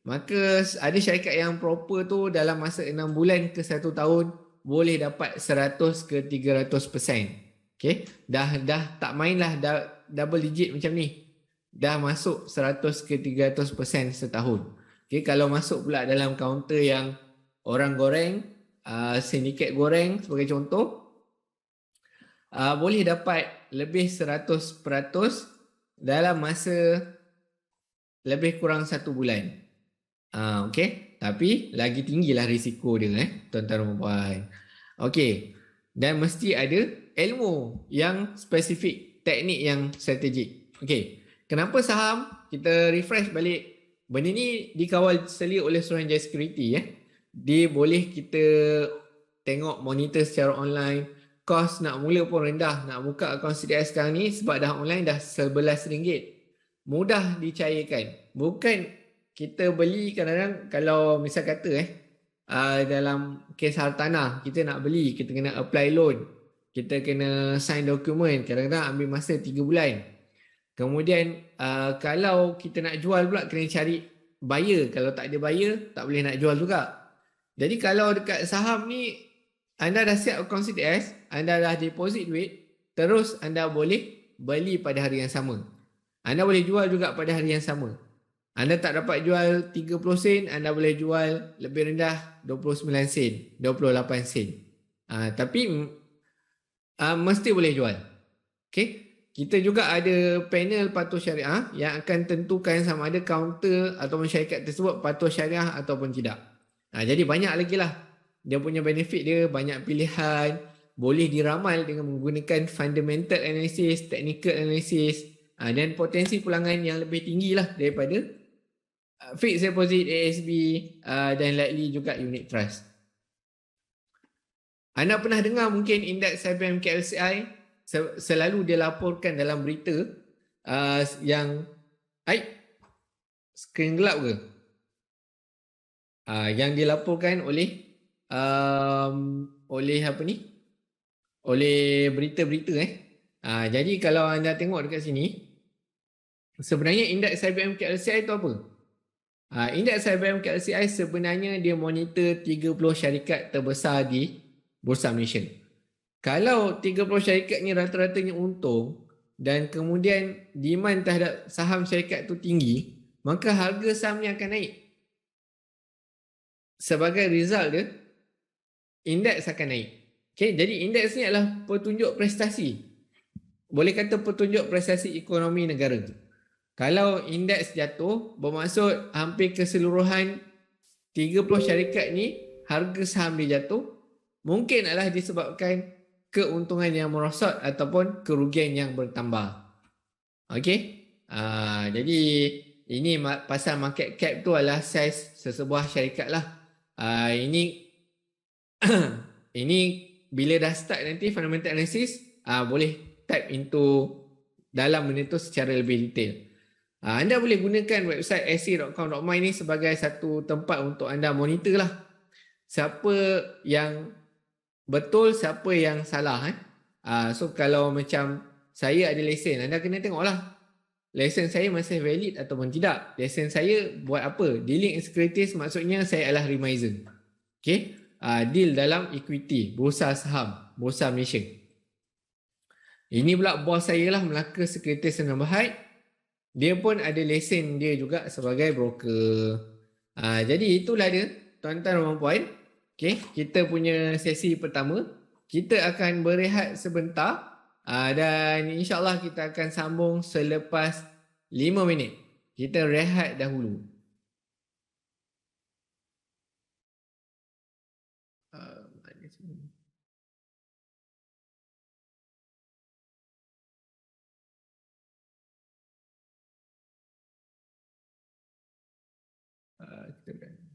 maka ada syarikat yang proper tu dalam masa 6 bulan ke 1 tahun boleh dapat 100 ke 300%. Okay? Dah tak mainlah double digit macam ni. Dah masuk 100 ke 300% setahun. Okay? Kalau masuk pula dalam kaunter yang orang goreng, sindiket goreng sebagai contoh, boleh dapat lebih 100% dalam masa lebih kurang 1 bulan. Okay? Tapi lagi tinggilah risiko dia, tuan-tuan dan puan. Okay. Dan mesti ada ilmu yang spesifik, teknik yang strategik. Okay. Kenapa saham? Kita refresh balik. Benda ni dikawal selia oleh Suruhanjaya Security. Dia boleh kita tengok monitor secara online. Kos nak mula pun rendah. Nak buka akaun CDS sekarang ni sebab dah online dah RM11. Mudah dicairkan. Bukan kita beli kadang-kadang kalau misal kata dalam kes hartanah kita nak beli, kita kena apply loan, kita kena sign dokumen, kadang-kadang ambil masa 3 bulan. Kemudian kalau kita nak jual pula kena cari buyer, kalau tak ada buyer tak boleh nak jual juga. Jadi kalau dekat saham ni anda dah siap akaun CDS, anda dah deposit duit, terus anda boleh beli pada hari yang sama, anda boleh jual juga pada hari yang sama. Anda tak dapat jual 30 sen, anda boleh jual lebih rendah 29 sen, 28 sen. Tapi mesti boleh jual. Okay? Kita juga ada panel patuh syariah yang akan tentukan sama ada kaunter atau syarikat tersebut patuh syariah ataupun tidak. Jadi banyak lagi lah. Dia punya benefit dia, banyak pilihan. Boleh diramal dengan menggunakan fundamental analysis, technical analysis. Dan potensi pulangan yang lebih tinggi lah daripada fixed deposit, ASB dan likely juga unit trust. Anda pernah dengar mungkin indeks IBM KLCI selalu dia laporkan dalam berita yang skrin gelap ke? Yang dilaporkan oleh apa ni? Oleh berita-berita. Jadi kalau anda tengok dekat sini, sebenarnya indeks IBM KLCI itu apa? Indeks IBM KLCI sebenarnya dia monitor 30 syarikat terbesar di Bursa Malaysia. Kalau 30 syarikat ni rata-ratanya untung dan kemudian demand terhadap saham syarikat tu tinggi, maka harga saham ni akan naik. Sebagai result dia, indeks akan naik. Okay, jadi indeks ni adalah petunjuk prestasi. Boleh kata petunjuk prestasi ekonomi negara. Kalau indeks jatuh, bermaksud hampir keseluruhan 30 syarikat ni harga saham dia jatuh, mungkin adalah disebabkan keuntungan yang merosot ataupun kerugian yang bertambah. Okey? Jadi ini pasal market cap tu adalah saiz sesebuah syarikat lah. Ini ini bila dah start nanti fundamental analysis, boleh type into dalam benda tu secara lebih detail. Anda boleh gunakan website ac.com.my ni sebagai satu tempat untuk anda monitor lah siapa yang betul, siapa yang salah. So kalau macam saya ada lesen, anda kena tengok lah lesen saya masih valid ataupun tidak. Lesen saya buat apa? Dealing in securities maksudnya saya adalah remiser. Okay? Deal dalam equity, bursa saham, bursa Malaysia. Ini pula bos saya lah, Melaka Securities and Bahad. Dia pun ada lesen dia juga sebagai broker. Jadi itulah dia, tuan-tuan dan puan. Okay, kita punya sesi pertama. Kita akan berehat sebentar. Dan insyaAllah kita akan sambung selepas 5 minit. Kita rehat dahulu. Kita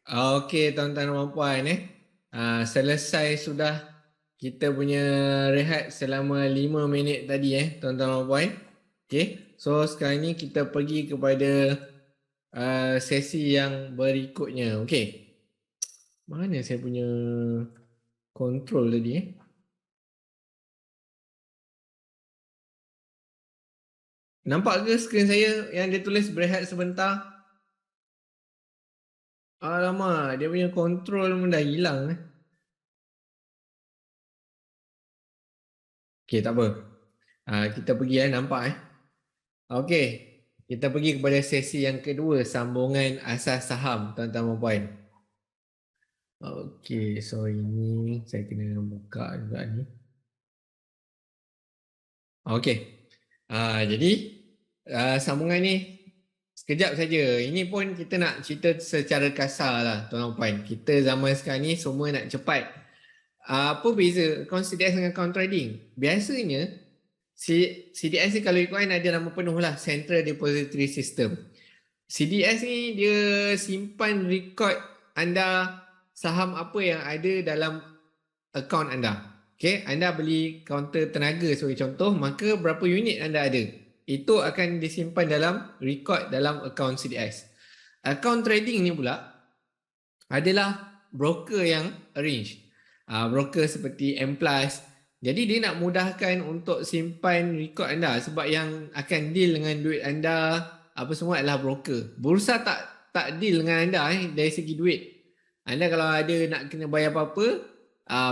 Okey tuan-tuan dan puan selesai sudah kita punya rehat selama 5 minit tadi tuan-tuan dan puan. Okey, so sekarang ni kita pergi kepada sesi yang berikutnya. Okey. Mana saya punya control tadi Nampak ke skrin saya yang dia tulis berehat sebentar? Alamak, dia punya control pun dah hilang Okey, tak apa. Kita pergi nampak Okey, kita pergi kepada sesi yang kedua, sambungan asas saham, tuan-tuan dan puan. Okey, so ini saya kena buka juga ni. Okey. Jadi sambungan ni sekejap saja. Ini pun kita nak cerita secara kasar lah tuan-tuan dan puan. Kita zaman sekarang ni semua nak cepat. Apa beza account CDS dengan account trading? Biasanya CDS ni kalau ikutkan ada nama penuh lah, Central Depository System. CDS ni dia simpan rekod anda saham apa yang ada dalam akaun anda. Okay, anda beli kaunter tenaga sebagai contoh, maka berapa unit anda ada, itu akan disimpan dalam rekod dalam akaun CDS. Akaun trading ni pula adalah broker yang arrange. Broker seperti M+. Jadi dia nak mudahkan untuk simpan rekod anda, sebab yang akan deal dengan duit anda apa semua adalah broker. Bursa tak deal dengan anda dari segi duit. Anda kalau ada nak kena bayar apa-apa,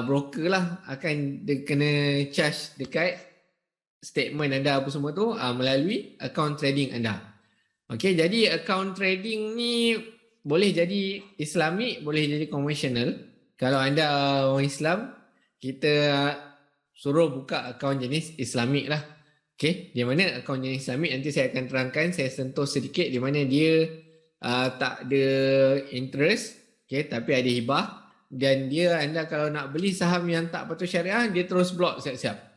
broker lah akan kena charge dekat statement anda apa semua tu melalui account trading anda. Okey, jadi account trading ni boleh jadi Islamik, boleh jadi konvensional. Kalau anda orang Islam, kita suruh buka akaun jenis Islamik lah. Okey, di mana akaun jenis Islamik nanti saya akan terangkan, saya sentuh sedikit di mana dia tak ada interest, okey, tapi ada hibah. Dan dia anda kalau nak beli saham yang tak patuh syariah, dia terus block siap-siap.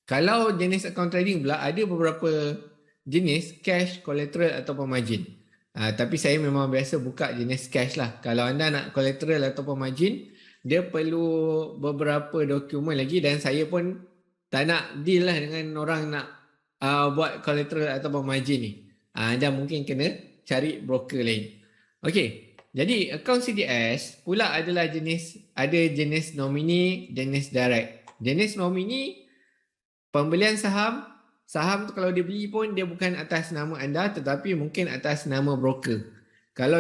Kalau jenis account trading pula ada beberapa jenis cash, collateral ataupun margin. Tapi saya memang biasa buka jenis cash lah. Kalau anda nak collateral ataupun margin, dia perlu beberapa dokumen lagi dan saya pun tak nak deal lah dengan orang nak buat collateral ataupun margin ni. Anda mungkin kena cari broker lain. Okey. Jadi akaun CDS pula adalah ada jenis nomini, jenis direct. Jenis nomini, pembelian saham tu kalau dia beli pun dia bukan atas nama anda tetapi mungkin atas nama broker. Kalau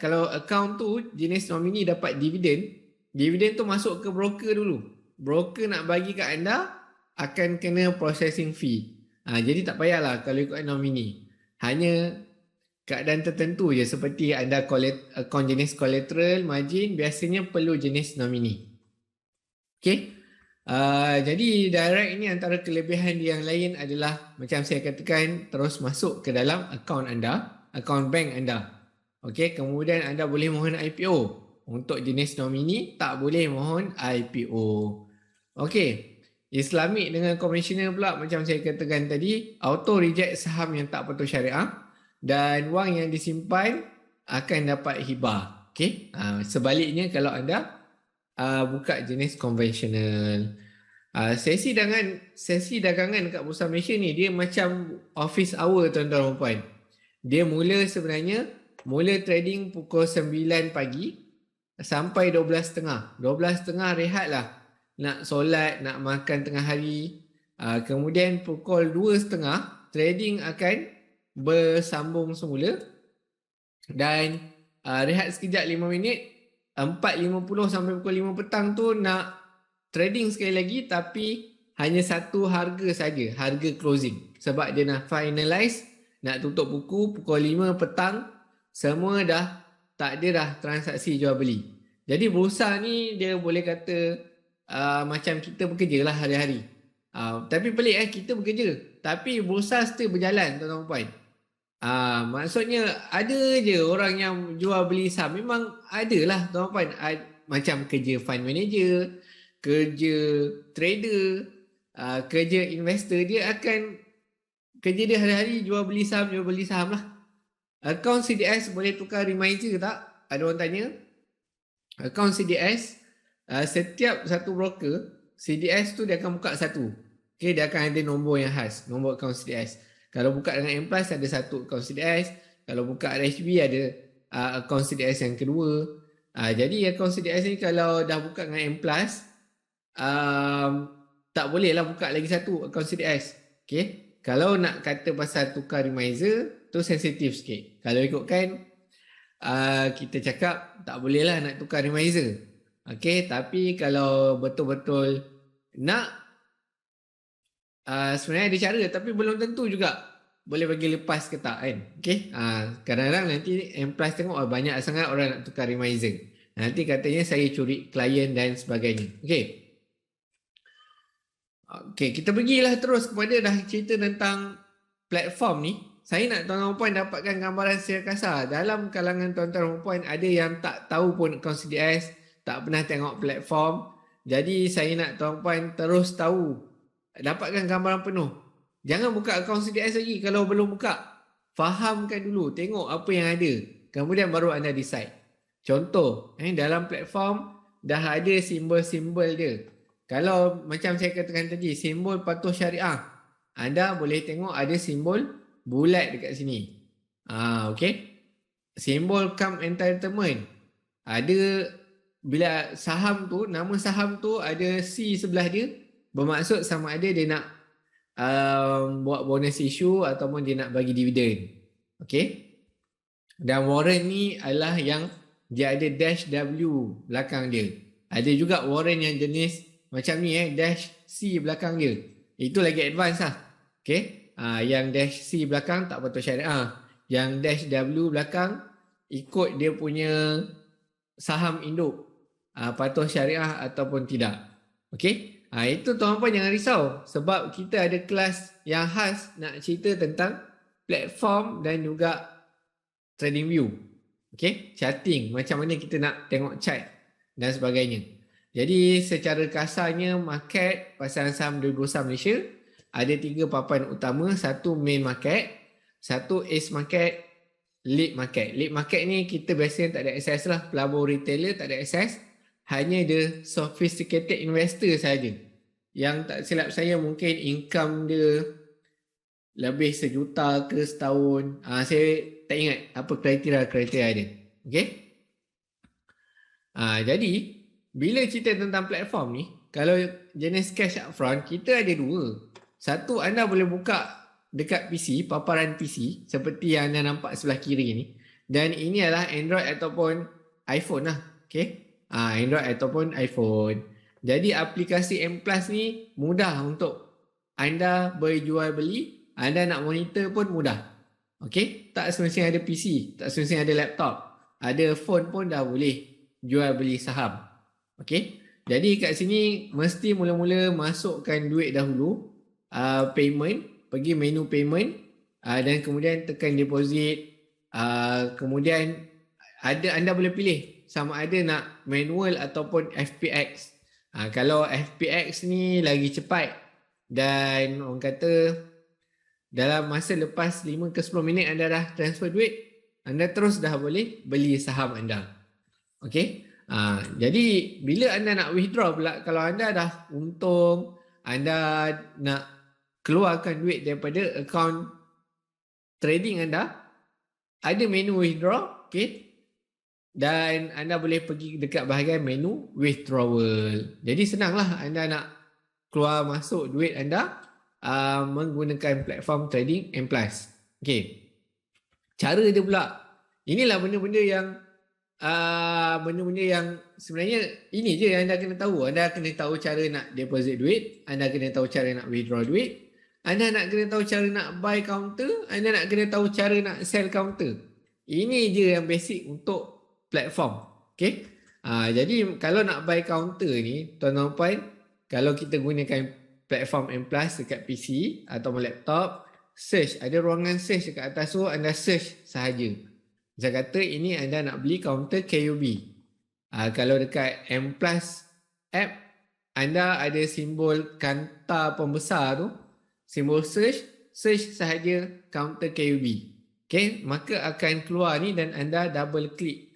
kalau akaun tu jenis nomini dapat dividen tu masuk ke broker dulu. Broker nak bagi kat anda akan kena processing fee. Jadi tak payahlah kalau ikut nomini. Hanya keadaan tertentu je seperti anda akaun jenis collateral, margin, biasanya perlu jenis nomini. Okey. Jadi direct ini antara kelebihan yang lain adalah macam saya katakan terus masuk ke dalam akaun anda, akaun bank anda. Okey, kemudian anda boleh mohon IPO. Untuk jenis nomini tak boleh mohon IPO. Okey. Islamik dengan konvensional pula macam saya katakan tadi, auto reject saham yang tak patuh syariah. Dan wang yang disimpan akan dapat hibah. Okay? Sebaliknya kalau anda buka jenis konvensional. Sesi dagangan kat Bursa Malaysia ni dia macam office hour tuan-tuan dan puan. Dia mula trading pukul 9 pagi sampai 12.30. 12.30 rehat lah. nak solat, nak makan tengah hari. Kemudian pukul 2.30 trading akan bersambung semula dan rehat sekejap 5 minit. 4.50 sampai pukul 5 petang tu nak trading sekali lagi, tapi hanya satu harga saja, harga closing. Sebab dia nak finalize, nak tutup buku pukul 5 petang, semua dah tak ada dah transaksi jual beli. Jadi bursa ni dia boleh kata macam kita bekerja lah hari-hari. Tapi pelik kita bekerja, tapi bursa still berjalan tuan-tuan puan. Maksudnya ada je orang yang jual beli saham. Memang ada lah tuan-tuan. Macam kerja fund manager, kerja trader, kerja investor, dia akan kerja dia hari-hari jual beli saham lah. Akaun CDS boleh tukar reminder tak? Ada orang tanya. Akaun CDS, setiap satu broker, CDS tu dia akan buka satu. Okay, dia akan ada nombor yang khas, nombor akaun CDS. Kalau buka dengan M Plus ada satu akaun CDS. Kalau buka RHB ada akaun CDS yang kedua. Jadi akaun CDS ni kalau dah buka dengan M Plus, tak boleh lah buka lagi satu akaun CDS. Okay. Kalau nak kata pasal tukar reminder, tu sensitif sikit. Kalau ikutkan kita cakap tak boleh lah nak tukar reminder. Okay. Tapi kalau betul-betul nak, sebenarnya ada cara, tapi belum tentu juga boleh bagi lepas ke tak kan. Okay. Kadang-kadang nanti M Plus tengok banyak sangat orang nak tukar reminder. Nanti katanya saya curi klien dan sebagainya. Okay. Okay, kita pergilah terus kepada dah cerita tentang platform ni. Saya nak tuan-tuan puan dapatkan gambaran secara kasar. Dalam kalangan tuan-tuan puan ada yang tak tahu pun akaun CDS, tak pernah tengok platform. Jadi saya nak tuan puan terus tahu, dapatkan gambaran penuh. Jangan buka akaun CDS lagi kalau belum buka. Fahamkan dulu, tengok apa yang ada. Kemudian baru anda decide. Contoh, dalam platform dah ada simbol-simbol dia. Kalau macam saya katakan tadi, simbol patuh syariah, anda boleh tengok ada simbol bulat dekat sini. Okay. Simbol come entitlement. Ada bila saham tu, nama saham tu ada C sebelah dia, bermaksud sama ada dia nak buat bonus issue ataupun dia nak bagi dividen. Okay. Dan warrant ni adalah yang dia ada dash W belakang dia. Ada juga warrant yang jenis macam ni dash C belakang dia. Itu lagi advance lah. Okay. Yang dash C belakang tak patuh syariah. Yang dash W belakang ikut dia punya saham induk, patuh syariah ataupun tidak. Okay. Itu tuan-tuan jangan risau. Sebab kita ada kelas yang khas nak cerita tentang platform dan juga trading view. Okay. Charting. Macam mana kita nak tengok chart dan sebagainya. Jadi secara kasarnya market pasaran saham di Bursa Malaysia ada 3 papan utama. Satu main market, satu ace market, lead market. Lead market ni kita biasanya tak ada akses lah. Pelabur retailer tak ada akses. Hanya the sophisticated investor saja. Yang tak silap saya mungkin income dia lebih 1 juta ke setahun. Saya tak ingat apa kriteria dia. Okay. Jadi bila cerita tentang platform ni, kalau jenis cash up front, kita ada 2. Satu, anda boleh buka dekat PC, paparan PC, seperti yang anda nampak sebelah kiri ni. Dan ini adalah Android ataupun iPhone lah. Okay? Android ataupun iPhone. Jadi aplikasi M Plus ni mudah untuk anda berjual beli. Anda nak monitor pun mudah. Okay? Tak semestinya ada PC, tak semestinya ada laptop. Ada phone pun dah boleh jual beli saham. Okay, jadi kat sini mesti mula-mula masukkan duit dahulu, payment, pergi menu payment, dan kemudian tekan deposit. Kemudian anda boleh pilih sama ada nak manual ataupun FPX. Kalau FPX ni lagi cepat dan orang kata dalam masa lepas 5 ke 10 minit anda dah transfer duit, anda terus dah boleh beli saham anda. Okay. Jadi bila anda nak withdraw pula, kalau anda dah untung, anda nak keluarkan duit daripada akaun trading anda, ada menu withdraw. Okay. dan anda boleh pergi dekat bahagian menu withdrawal. Jadi senanglah anda nak keluar masuk duit anda menggunakan platform trading M+. Okey. Cara dia pula. Inilah benda-benda yang sebenarnya ini je yang anda kena tahu. Anda kena tahu cara nak deposit duit, anda kena tahu cara nak withdraw duit, anda nak kena tahu cara nak buy counter, anda nak kena tahu cara nak sell counter. Ini je yang basic untuk platform. Okay. Jadi kalau nak buy counter ni, tuan-tuan puan, kalau kita gunakan platform M+ dekat PC atau laptop, search, ada ruangan search dekat atas tu, anda search sahaja. Saya kata ini anda nak beli counter KUB. Kalau dekat M+ app, anda ada simbol kanta pembesar tu, simbol search sahaja counter KUB. Okay, maka akan keluar ni dan anda double klik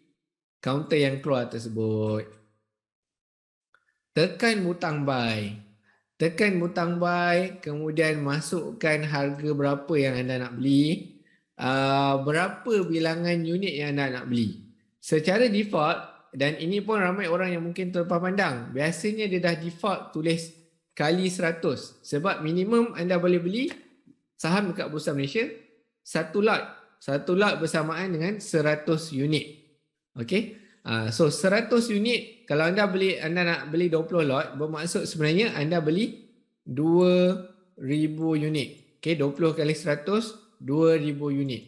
counter yang keluar tersebut. Tekan butang buy. Tekan butang buy, kemudian masukkan harga berapa yang anda nak beli. Berapa bilangan unit yang anda nak beli. Secara default, dan ini pun ramai orang yang mungkin terlepas pandang, biasanya dia dah default tulis kali 100. Sebab minimum anda boleh beli saham dekat Bursa Malaysia, satu lot bersamaan dengan 100 unit. Okay. So 100 unit, kalau anda nak beli 20 lot, bermaksud sebenarnya anda beli 2000 unit. Okay, 20 kali 100, 2000 unit.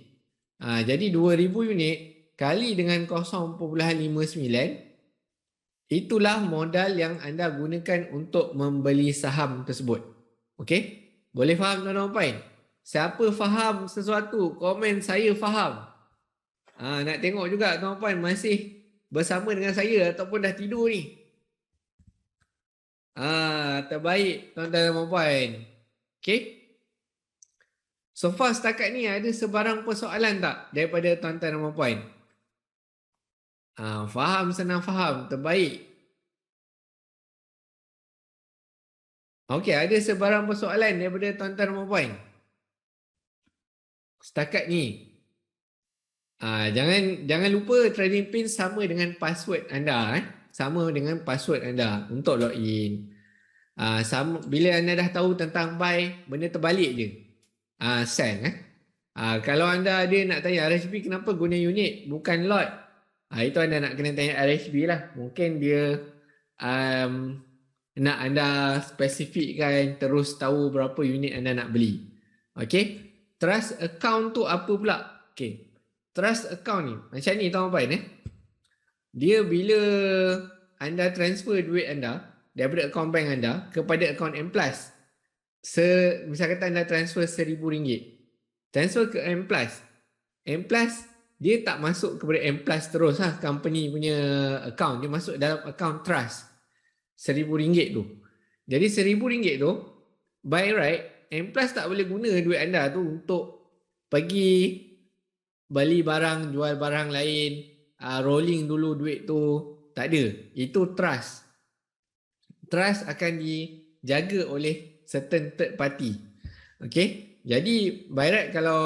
Jadi 2000 unit kali dengan 0.59, itulah modal yang anda gunakan untuk membeli saham tersebut. Okay, boleh faham tuan-tuan puan? Siapa faham sesuatu, komen saya faham. Nak tengok juga tuan-tuan puan masih bersama dengan saya ataupun dah tidur ni. Terbaik tuan-tuan dan puan. Okay. So far setakat ni ada sebarang persoalan tak daripada tuan-tuan dan puan? Faham, senang faham. Terbaik. Okey, ada sebarang persoalan daripada tuan-tuan dan puan? Setakat ni. Jangan lupa TradingPin sama dengan password anda. Sama dengan password anda untuk login. Bila anda dah tahu tentang buy, benda terbalik je. Sell. Kalau anda ada nak tanya RHB kenapa guna unit bukan lot, itu anda nak kena tanya RHB lah. Mungkin dia nak anda spesifikkan, terus tahu berapa unit anda nak beli. Okay. Trust account tu apa pula? Okay. Trust account ni macam ni tuan-tuan. Dia bila anda transfer duit anda daripada akaun bank anda kepada akaun M+, misal kata anda transfer RM1,000, transfer ke M+, dia tak masuk kepada M+ terus lah, company punya akaun, dia masuk dalam akaun trust RM1,000 tu. Jadi RM1,000 tu by right M+ tak boleh guna duit anda tu untuk pergi beli barang, jual barang lain, rolling dulu duit tu. Tak ada. Itu trust. Trust akan dijaga oleh certain third party. Okay. Jadi by right kalau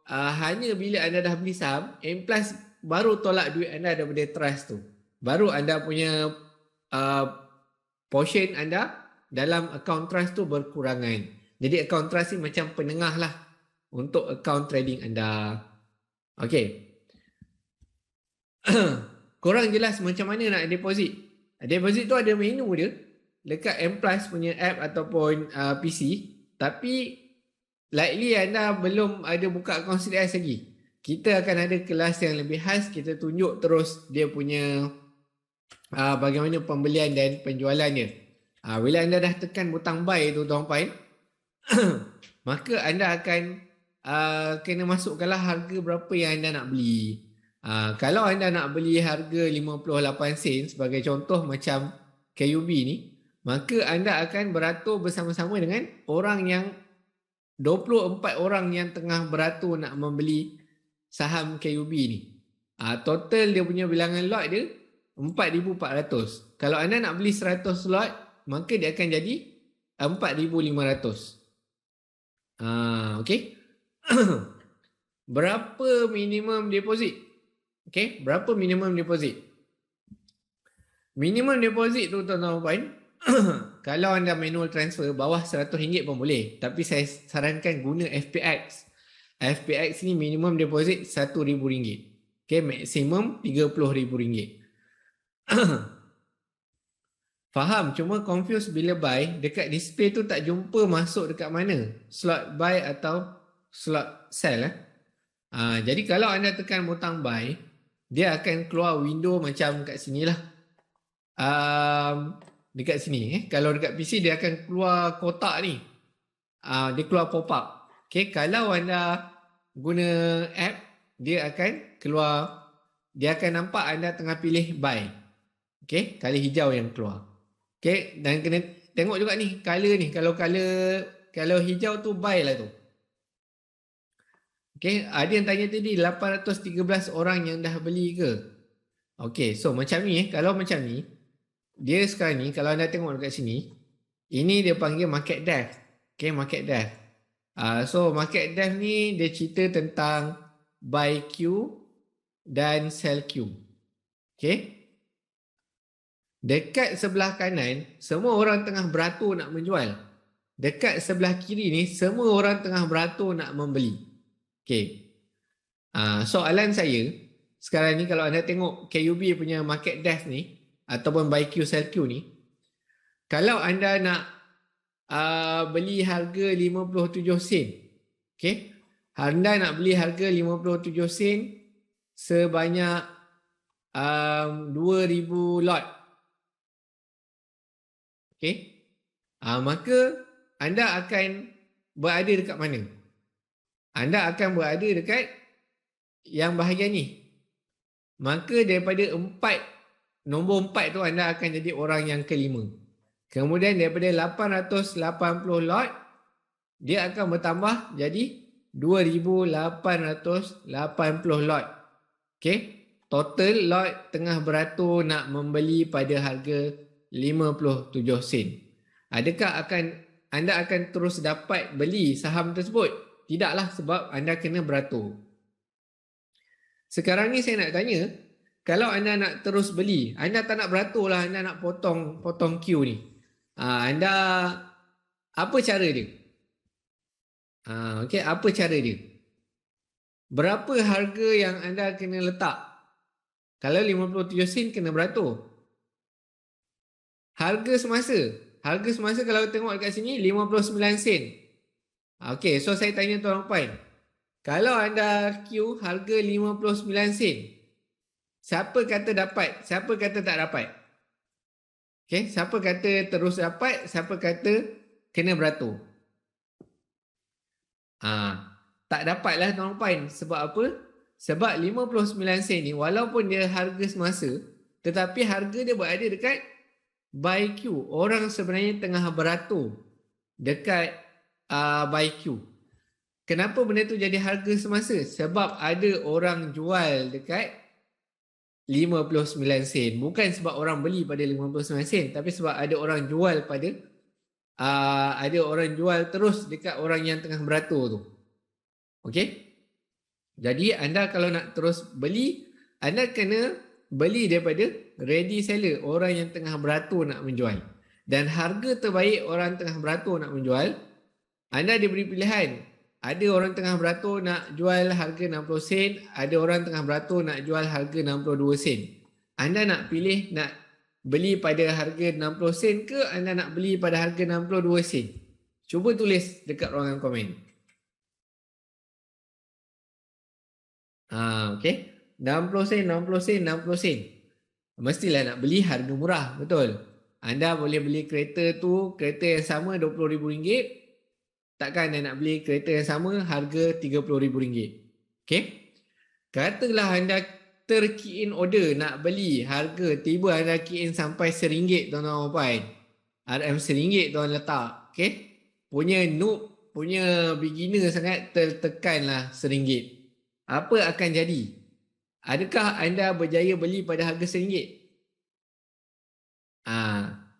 hanya bila anda dah beli saham, M+ baru tolak duit anda daripada trust tu. Baru anda punya portion anda dalam account trust tu berkurangan. Jadi account trust ni macam penengah lah untuk account trading anda. Okay. Korang jelas macam mana nak deposit. Deposit tu ada menu dia dekat M+ punya app ataupun PC. Tapi likely anda belum ada buka akaun CDS lagi. Kita akan ada kelas yang lebih khas. Kita tunjuk terus dia punya bagaimana pembelian dan penjualannya. Bila anda dah tekan butang buy tu tuan-tuan, maka anda akan kena masukkanlah harga berapa yang anda nak beli. Kalau anda nak beli harga 58 sen sebagai contoh macam KUB ni, maka anda akan beratur bersama-sama dengan orang yang 24 orang yang tengah beratur nak membeli saham KUB ni. Total dia punya bilangan lot dia 4,400. Kalau anda nak beli 100 lot, maka dia akan jadi 4,500. Okay. Berapa minimum deposit? Okay, berapa minimum deposit? Minimum deposit tu tuan-tuan puan, kalau anda manual transfer bawah RM100 pun boleh. Tapi saya sarankan guna FPX. FPX ni minimum deposit RM1,000. Okay, maksimum RM30,000. Faham, cuma confuse bila buy, dekat display tu tak jumpa masuk dekat mana. Slot buy atau slot sell. Jadi kalau anda tekan butang buy, dia akan keluar window macam kat sini lah. Dekat sini. Kalau dekat PC dia akan keluar kotak ni. Dia keluar pop up. Okay, kalau anda guna app, dia akan keluar, dia akan nampak anda tengah pilih buy. Okay, color hijau yang keluar. Okay, dan kena tengok juga ni, color ni. Kalau hijau tu buy lah tu. Okay, ada yang tanya tadi 813 orang yang dah beli ke? Okay, so macam ni kalau macam ni, dia sekarang ni kalau anda tengok dekat sini, ini dia panggil market depth. Okay, market depth. So market depth ni dia cerita tentang buy queue dan sell queue. Okay. Dekat sebelah kanan, semua orang tengah beratur nak menjual. Dekat sebelah kiri ni, semua orang tengah beratur nak membeli. Okay. Soalan saya, sekarang ni kalau anda tengok KUB punya market depth ni, ataupun buy queue sell queue ni, kalau anda nak beli harga 57 sen, okay, anda nak beli harga 57 sen sebanyak 2,000 lot. Okay, maka anda akan berada dekat mana? Anda akan berada dekat yang bahagian ni. Maka daripada nombor 4 tu anda akan jadi orang yang kelima. Kemudian daripada 880 lot, dia akan bertambah jadi 2,880 lot. Okay, total lot tengah beratur nak membeli pada harga 57 sen. Adakah anda akan terus dapat beli saham tersebut? Tidaklah, sebab anda kena beratur. Sekarang ni saya nak tanya, kalau anda nak terus beli, anda tak nak beratur lah, anda nak potong queue ni. Anda apa cara dia? Okay, apa cara dia? Berapa harga yang anda kena letak? Kalau 57 sen kena beratur. Harga semasa kalau tengok dekat sini 59 sen. Okey, so saya tanya tuan puan, kalau anda queue harga 59 sen, siapa kata dapat, siapa kata tak dapat? Okey, siapa kata terus dapat, siapa kata kena beratur? Tak dapatlah tuan puan. Sebab apa? Sebab 59 sen ni walaupun dia harga semasa, tetapi harga dia berada dekat buy queue. Orang sebenarnya tengah beratur dekat buy queue. Kenapa benda tu jadi harga semasa? Sebab ada orang jual dekat 59 sen. Bukan sebab orang beli pada 59 sen, tapi sebab ada orang jual pada ada orang jual terus dekat orang yang tengah beratur tu. Okey? Jadi anda kalau nak terus beli, anda kena beli daripada ready seller, orang yang tengah beratur nak menjual. Dan harga terbaik orang tengah beratur nak menjual, anda diberi pilihan. Ada orang tengah beratur nak jual harga 60 sen, ada orang tengah beratur nak jual harga 62 sen. Anda nak pilih nak beli pada harga 60 sen ke anda nak beli pada harga 62 sen? Cuba tulis dekat ruangan komen. Okay. 60 sen, 60 sen, 60 sen. Mestilah nak beli harga murah, betul? Anda boleh beli kereta tu, kereta yang sama RM20,000. Takkan anda nak beli kereta yang sama harga RM30,000. Okay? Katalah anda ter-key in order nak beli harga, tiba anda key in sampai RM1 tuan-tuan puan. RM RM1 tuan letak. Okay? Punya noob, punya beginner sangat tertekanlah RM1. Apa akan jadi? Adakah anda berjaya beli pada harga RM1?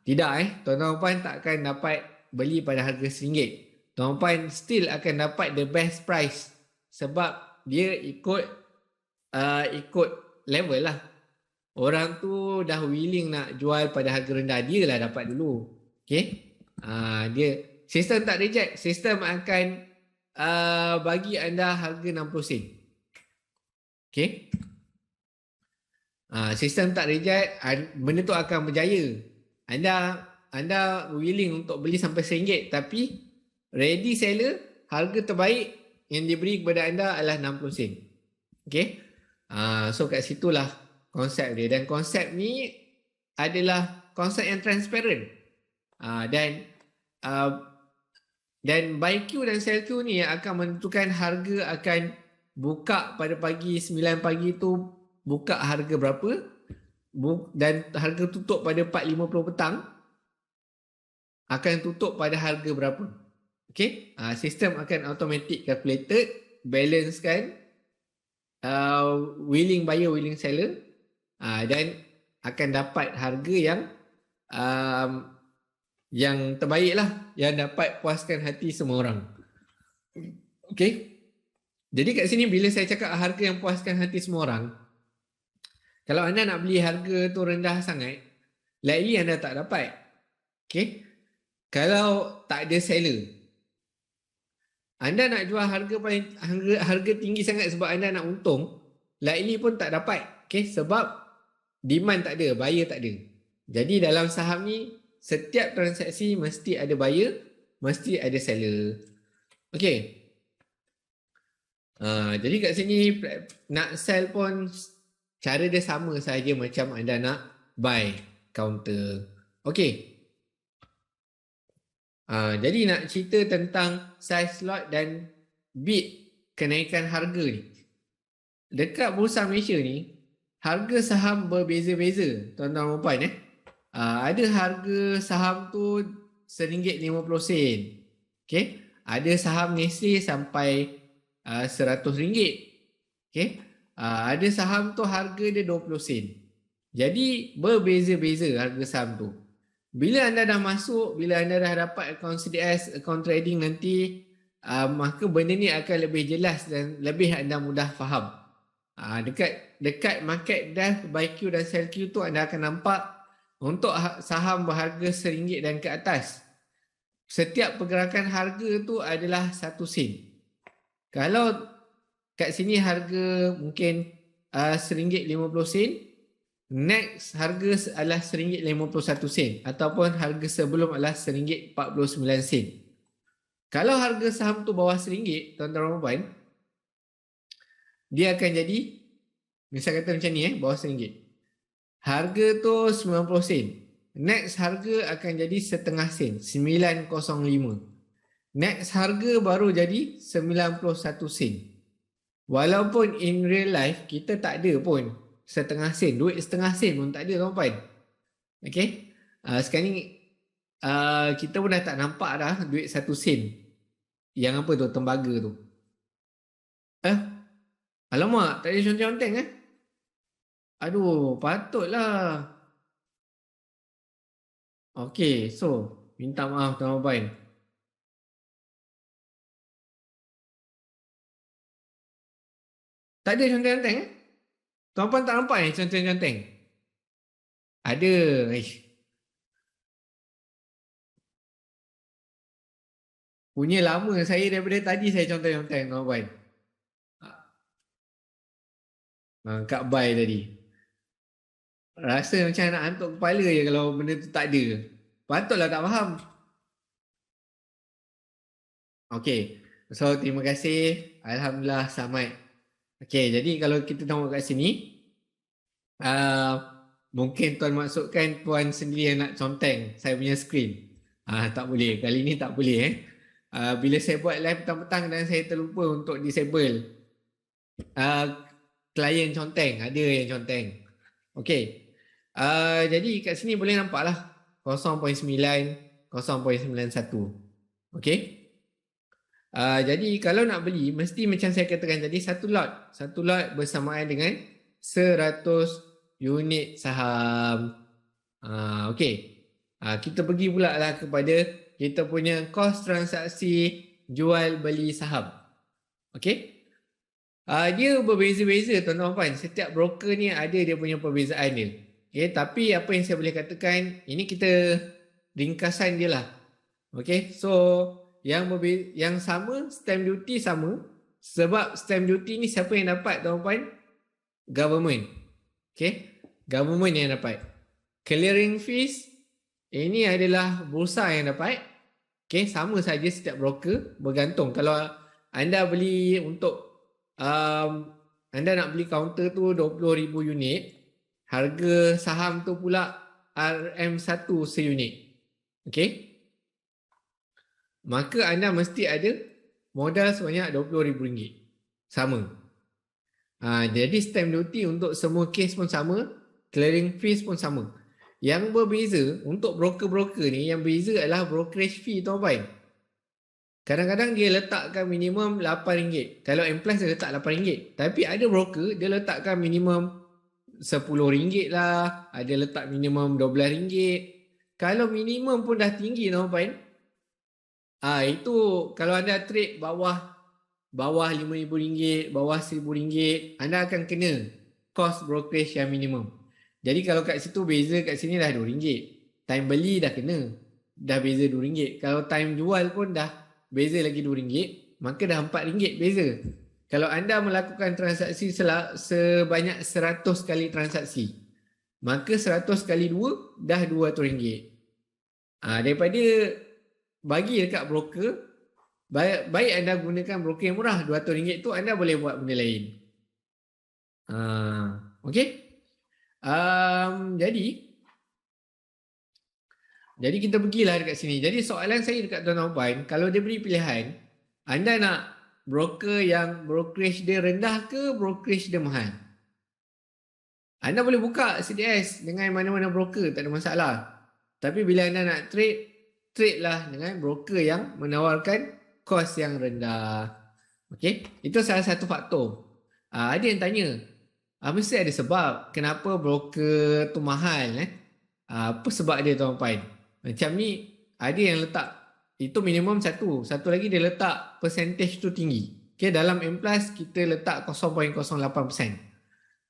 Tidak tuan-tuan puan tak akan dapat beli pada harga RM1. Tuan puan still akan dapat the best price sebab dia ikut level lah. Orang tu dah willing nak jual pada harga rendah, dia lah dapat dulu. Okay. Dia sistem tak reject, sistem akan bagi anda harga 60 sen. Okay. Sistem tak reject, benda tu akan berjaya. Anda willing untuk beli sampai RM1, tapi ready seller, harga terbaik yang diberi kepada anda adalah 60 sen. Okay. So kat situlah konsep dia, dan konsep ni adalah konsep yang transparent. Dan buy Q dan sell Q ni yang akan menentukan harga akan buka pada pagi 9 pagi tu buka harga berapa, dan harga tutup pada 4.50 petang akan tutup pada harga berapa. Okay. Sistem akan automatic calculated, balance kan, willing buyer, willing seller, dan akan dapat harga yang terbaik lah, yang dapat puaskan hati semua orang. Okay. Jadi kat sini bila saya cakap harga yang puaskan hati semua orang, kalau anda nak beli harga tu rendah sangat, likely anda tak dapat. Okay. Kalau tak ada seller, anda nak jual harga tinggi sangat sebab anda nak untung, likely pun tak dapat. Okay. Sebab demand tak ada, buyer tak ada. Jadi dalam saham ni, setiap transaksi mesti ada buyer, mesti ada seller. Okay. Jadi kat sini nak sell pun cara dia sama sahaja macam anda nak buy, counter. Okay. Jadi nak cerita tentang size lot dan bid kenaikan harga ni. Dekat Bursa Malaysia ni, harga saham berbeza-beza, tuan-tuan dan puan. Ada harga saham tu RM1.50. Okay. Ada saham Nestle sampai RM100. Okay. Ada saham tu harga dia 20 sen. Jadi berbeza-beza harga saham tu. Bila anda dah masuk, bila anda dah dapat akaun CDS, akaun trading nanti, maka benda ni akan lebih jelas dan lebih anda mudah faham. Dekat market desk, buy Q dan sell Q tu anda akan nampak untuk saham berharga RM1 dan ke atas, setiap pergerakan harga tu adalah 1 sen. Kalau kat sini harga mungkin RM1.50, next harga adalah RM1.51 ataupun harga sebelum adalah RM1.49. Kalau harga saham tu bawah RM1, tuan-tuan dan puan, dia akan jadi, misal kata macam ni, bawah RM1. Harga tu 90 sen. Next harga akan jadi setengah sen, 9.05. Next harga baru jadi 91 sen. Walaupun in real life kita tak ada pun setengah sen, duit setengah sen pun tak ada, tuan-puan. Okay. Sekarang ni kita pun dah tak nampak dah duit 1 sen. Yang apa tu, tembaga tu. Alamak, tak ada conteng-conteng Aduh, patutlah. Okay, so minta maaf tuan-tuan. Tak ada conteng-conteng Tuan-tuan tak nampak conteng-conteng? Ada. Punya lama saya daripada tadi saya conteng-conteng tuan-tuan. Kat buy tadi. Rasa macam nak hantuk kepala je kalau benda tu tak ada. Patutlah tak faham. Okay. So, terima kasih. Alhamdulillah, selamat. Okay, jadi kalau kita tengok kat sini, mungkin tuan masukkan tuan sendiri yang nak conteng saya punya screen. Tak boleh. Kali ni tak boleh. Bila saya buat live petang-petang dan saya terlupa untuk disable. Klien conteng. Ada yang conteng. Okay. Jadi kat sini boleh nampak lah 0.9, 0.91. Okay. Jadi kalau nak beli, mesti macam saya katakan tadi, satu lot bersamaan dengan 100 unit saham. Okay. Kita pergi pula lah kepada kita punya kos transaksi jual beli saham. Okay. Dia berbeza-beza tuan-tuan puan. Setiap broker ni ada dia punya perbezaan dia. Okay, tapi apa yang saya boleh katakan, ini kita ringkasan dia lah. Okay, so yang sama, stamp duty sama. Sebab stamp duty ni siapa yang dapat tuan-tuan puan? Government. Okay, government yang dapat. Clearing fees, ini adalah bursa yang dapat. Okay, sama saja setiap broker, bergantung. Kalau anda beli untuk anda nak beli kaunter tu 20,000 unit, harga saham tu pula RM1 seunit. Okay, maka anda mesti ada modal sebanyak RM20,000. Sama. Jadi stamp duty untuk semua kes pun sama, clearing fees pun sama. Yang berbeza untuk broker-broker ni, yang beza adalah brokerage fee tuan-tuan. Kadang-kadang dia letakkan minimum RM8. Kalau M-Plus dia letak RM8. Tapi ada broker dia letakkan minimum RM10 lah. Ada letak minimum RM12. Kalau minimum pun dah tinggi tuan-tuan. Itu kalau anda trade bawah RM5,000, bawah RM1,000, anda akan kena cost brokerage yang minimum. Jadi kalau kat situ beza kat sini dah RM2. Time beli dah kena. Dah beza RM2. Kalau time jual pun dah beza lagi RM2, maka dah RM4 beza. Kalau anda melakukan transaksi sebanyak 100 kali transaksi, maka 100 kali 2 dah RM200. Daripada bagi dekat broker, baik anda gunakan broker yang murah, RM200 tu anda boleh buat benda lain. Okay. Jadi kita pergilah dekat sini. Jadi soalan saya dekat tuan-tuan puan, kalau dia beri pilihan, anda nak broker yang brokerage dia rendah ke brokerage dia mahal? Anda boleh buka CDS dengan mana-mana broker, tak ada masalah. Tapi bila anda nak trade lah dengan broker yang menawarkan kos yang rendah. Okay, itu salah satu faktor. Ada yang tanya, mesti ada sebab kenapa broker tu mahal. Apa sebab dia tuan-tuan puan? Macam ni ada yang letak itu minimum satu lagi dia letak percentage tu tinggi. Okay, dalam M+ kita letak 0.08%.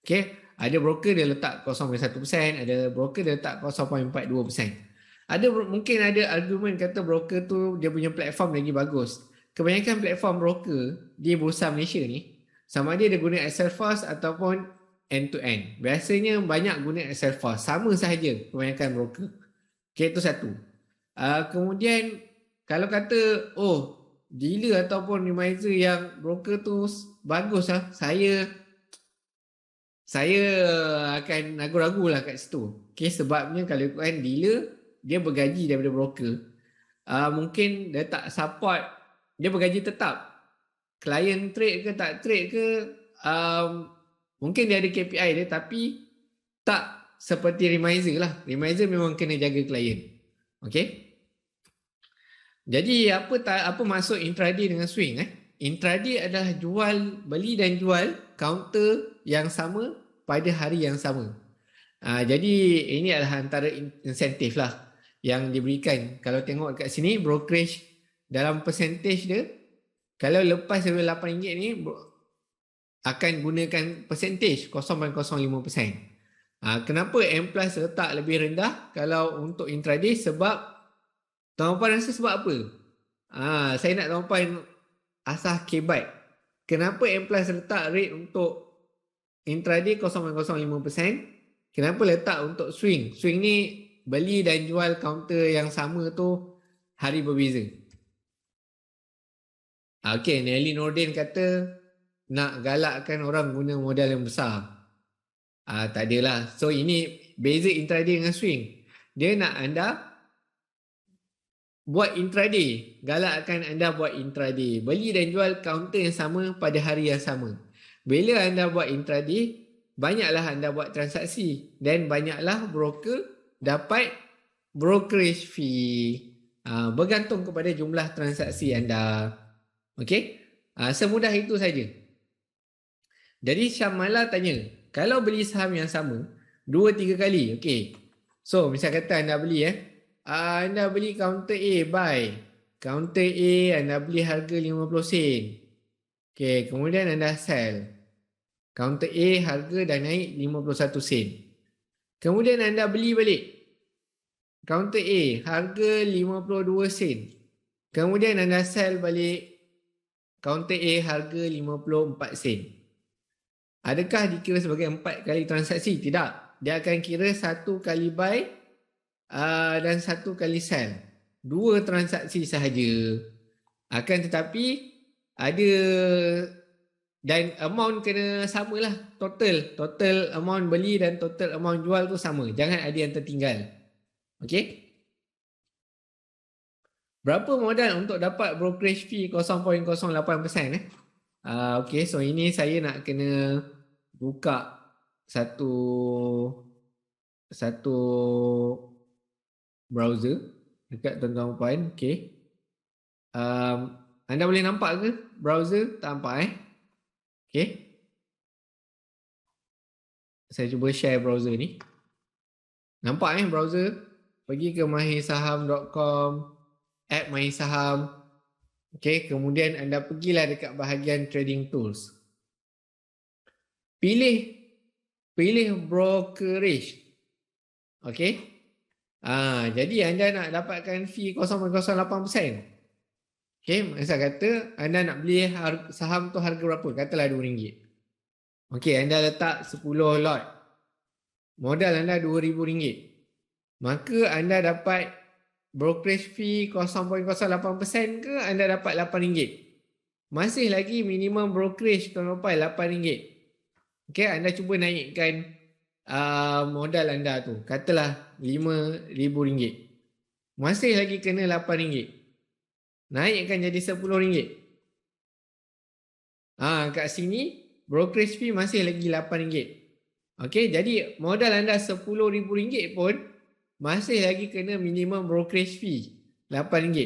Okay, ada broker dia letak 0.1%, ada broker dia letak 0.42%. Mungkin ada argument kata broker tu dia punya platform lagi bagus. Kebanyakan platform broker di Bursa Malaysia ni sama ada dia guna Excel Fast ataupun end-to-end. Biasanya banyak guna Excel Fast. Sama sahaja kebanyakan broker. Okay, itu satu. Kemudian kalau kata dealer ataupun remiser yang broker tu bagus lah, saya akan ragu-ragu lah kat situ. Okay, sebabnya kalau ikutkan dealer, dia bergaji daripada broker. Mungkin dia tak support, dia bergaji tetap. Klien trade ke tak trade ke, mungkin dia ada KPI dia, tapi tak seperti remiser lah. Remiser memang kena jaga klien. Okay. Jadi apa maksud intraday dengan swing? Intraday adalah beli dan jual counter yang sama pada hari yang sama. Jadi ini adalah antara insentif lah yang diberikan. Kalau tengok kat sini brokerage dalam percentage dia, kalau lepas daripada RM8 ni akan gunakan percentage 0.05%. Kenapa M+ letak lebih rendah kalau untuk intraday? Sebab tuan-puan rasa sebab apa? Saya nak tuan-puan asah kebat. Kenapa M+ letak rate untuk intraday 0.05%? Kenapa letak untuk swing? Swing ni beli dan jual counter yang sama tu hari berbeza. Okay, Nelly Nordin kata nak galakkan orang guna modal yang besar. Tak adalah. So ini beza intraday dengan swing. Dia nak anda buat intraday. Galakkan anda buat intraday. Beli dan jual counter yang sama pada hari yang sama. Bila anda buat intraday, banyaklah anda buat transaksi. Dan banyaklah broker dapat brokerage fee. Bergantung kepada jumlah transaksi anda. Okey? Semudah itu saja. Jadi Syamala tanya, kalau beli saham yang sama 2-3 kali, okey. So, misal kata anda beli anda beli counter A, buy. Counter A anda beli harga 50 sen. Okey, kemudian anda sell. Kaunter A harga dah naik 51 sen. Kemudian anda beli balik. Kaunter A harga 52 sen. Kemudian anda sell balik. Kaunter A harga 54 sen. Adakah dikira sebagai 4 kali transaksi? Tidak. Dia akan kira 1 kali buy dan 1 kali sell. 2 transaksi sahaja. Akan tetapi ada dan amount kena samalah. Total amount beli dan total amount jual tu sama. Jangan ada yang tertinggal. Okey? Berapa modal untuk dapat brokerage fee 0.08%? Okey, so ini saya nak kena buka satu browser dekat tuan-tuan puan. Okey. Anda boleh nampak ke browser? Tak nampak Okey. Saya cuba share browser ni. Nampak browser? Pergi ke mahirsaham.com, app Mahir Saham. Okey, kemudian anda pergilah dekat bahagian trading tools. Pilih brokerage. Okey. Jadi anda nak dapatkan fee 0.08%. Okey, masa kata anda nak beli saham tu harga berapa? Katalah RM2. Okey, anda letak 10 lot. Modal anda RM2,000. Maka anda dapat brokerage fee 0.08% ke anda dapat RM8? Masih lagi minimum brokerage tuan-tuan RM8. Okey, anda cuba naikkan modal anda tu. Katalah RM5,000. Masih lagi kena RM8. Naikkan jadi RM10. Kat sini brokerage fee masih lagi RM8. Okey, jadi modal anda RM10,000 pun masih lagi kena minimum brokerage fee RM8.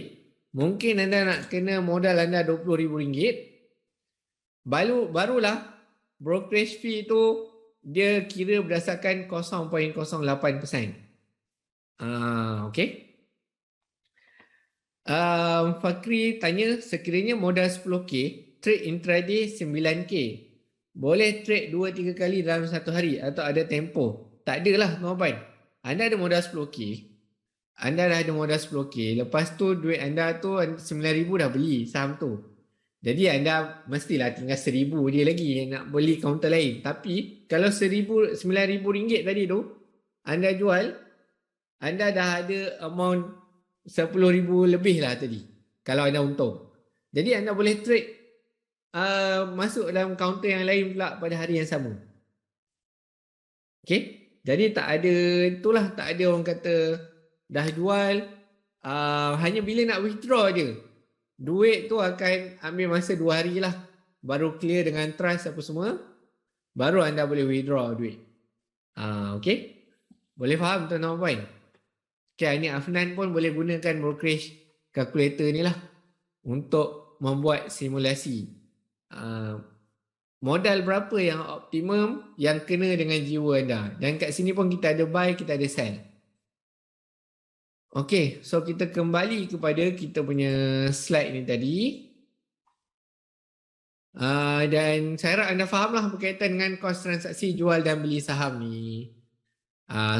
Mungkin anda nak kena modal anda RM20,000. Barulah brokerage fee tu dia kira berdasarkan 0.08%. Okey. Fakri tanya, sekiranya modal 10k, trade intraday 9k, boleh trade 2-3 kali dalam satu hari atau ada tempoh? Tak adalah tuan-tuan. Anda ada modal 10k, anda dah ada modal 10k, lepas tu duit anda tu 9,000 dah beli saham tu. Jadi anda mestilah tinggal 1,000 dia lagi nak beli kaunter lain. Tapi kalau 9,000 ringgit tadi tu anda jual, anda dah ada amount 10,000 lebih lah tadi kalau anda untung. Jadi anda boleh trade masuk dalam kaunter yang lain pula pada hari yang sama. Okey, jadi tak ada orang kata dah jual, hanya bila nak withdraw je. Duit tu akan ambil masa 2 hari lah. Baru clear dengan trust apa semua, baru anda boleh withdraw duit. Okey, boleh faham tuan-tuan puan? Okay, ni Afnan pun boleh gunakan brokerage calculator ni lah untuk membuat simulasi. Modal berapa yang optimum yang kena dengan jiwa anda. Dan kat sini pun kita ada buy, kita ada sell. Okay, so kita kembali kepada kita punya slide ni tadi. Dan saya harap anda faham lah berkaitan dengan kos transaksi jual dan beli saham ni.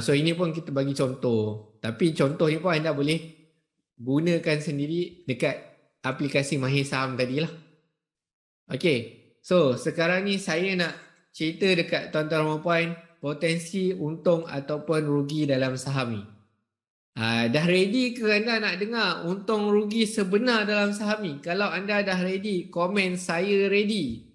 So ini pun kita bagi contoh. Tapi contoh ni pun anda boleh gunakan sendiri dekat aplikasi Mahir Saham tadi lah. Okay, so sekarang ni saya nak cerita dekat tuan-tuan dan puan potensi untung ataupun rugi dalam saham ni. Dah ready ke anda nak dengar untung rugi sebenar dalam saham ni? Kalau anda dah ready, komen saya ready.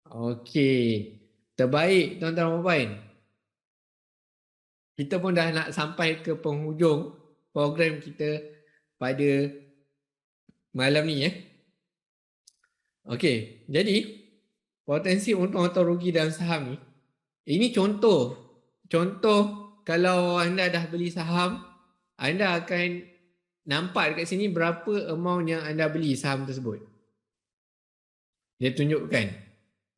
Okey, terbaik tuan-tuan dan puan. Kita pun dah nak sampai ke penghujung program kita pada malam ni Okey, jadi potensi untung atau rugi dalam saham ni, ini contoh kalau anda dah beli saham, anda akan nampak dekat sini berapa amount yang anda beli saham tersebut. Dia tunjukkan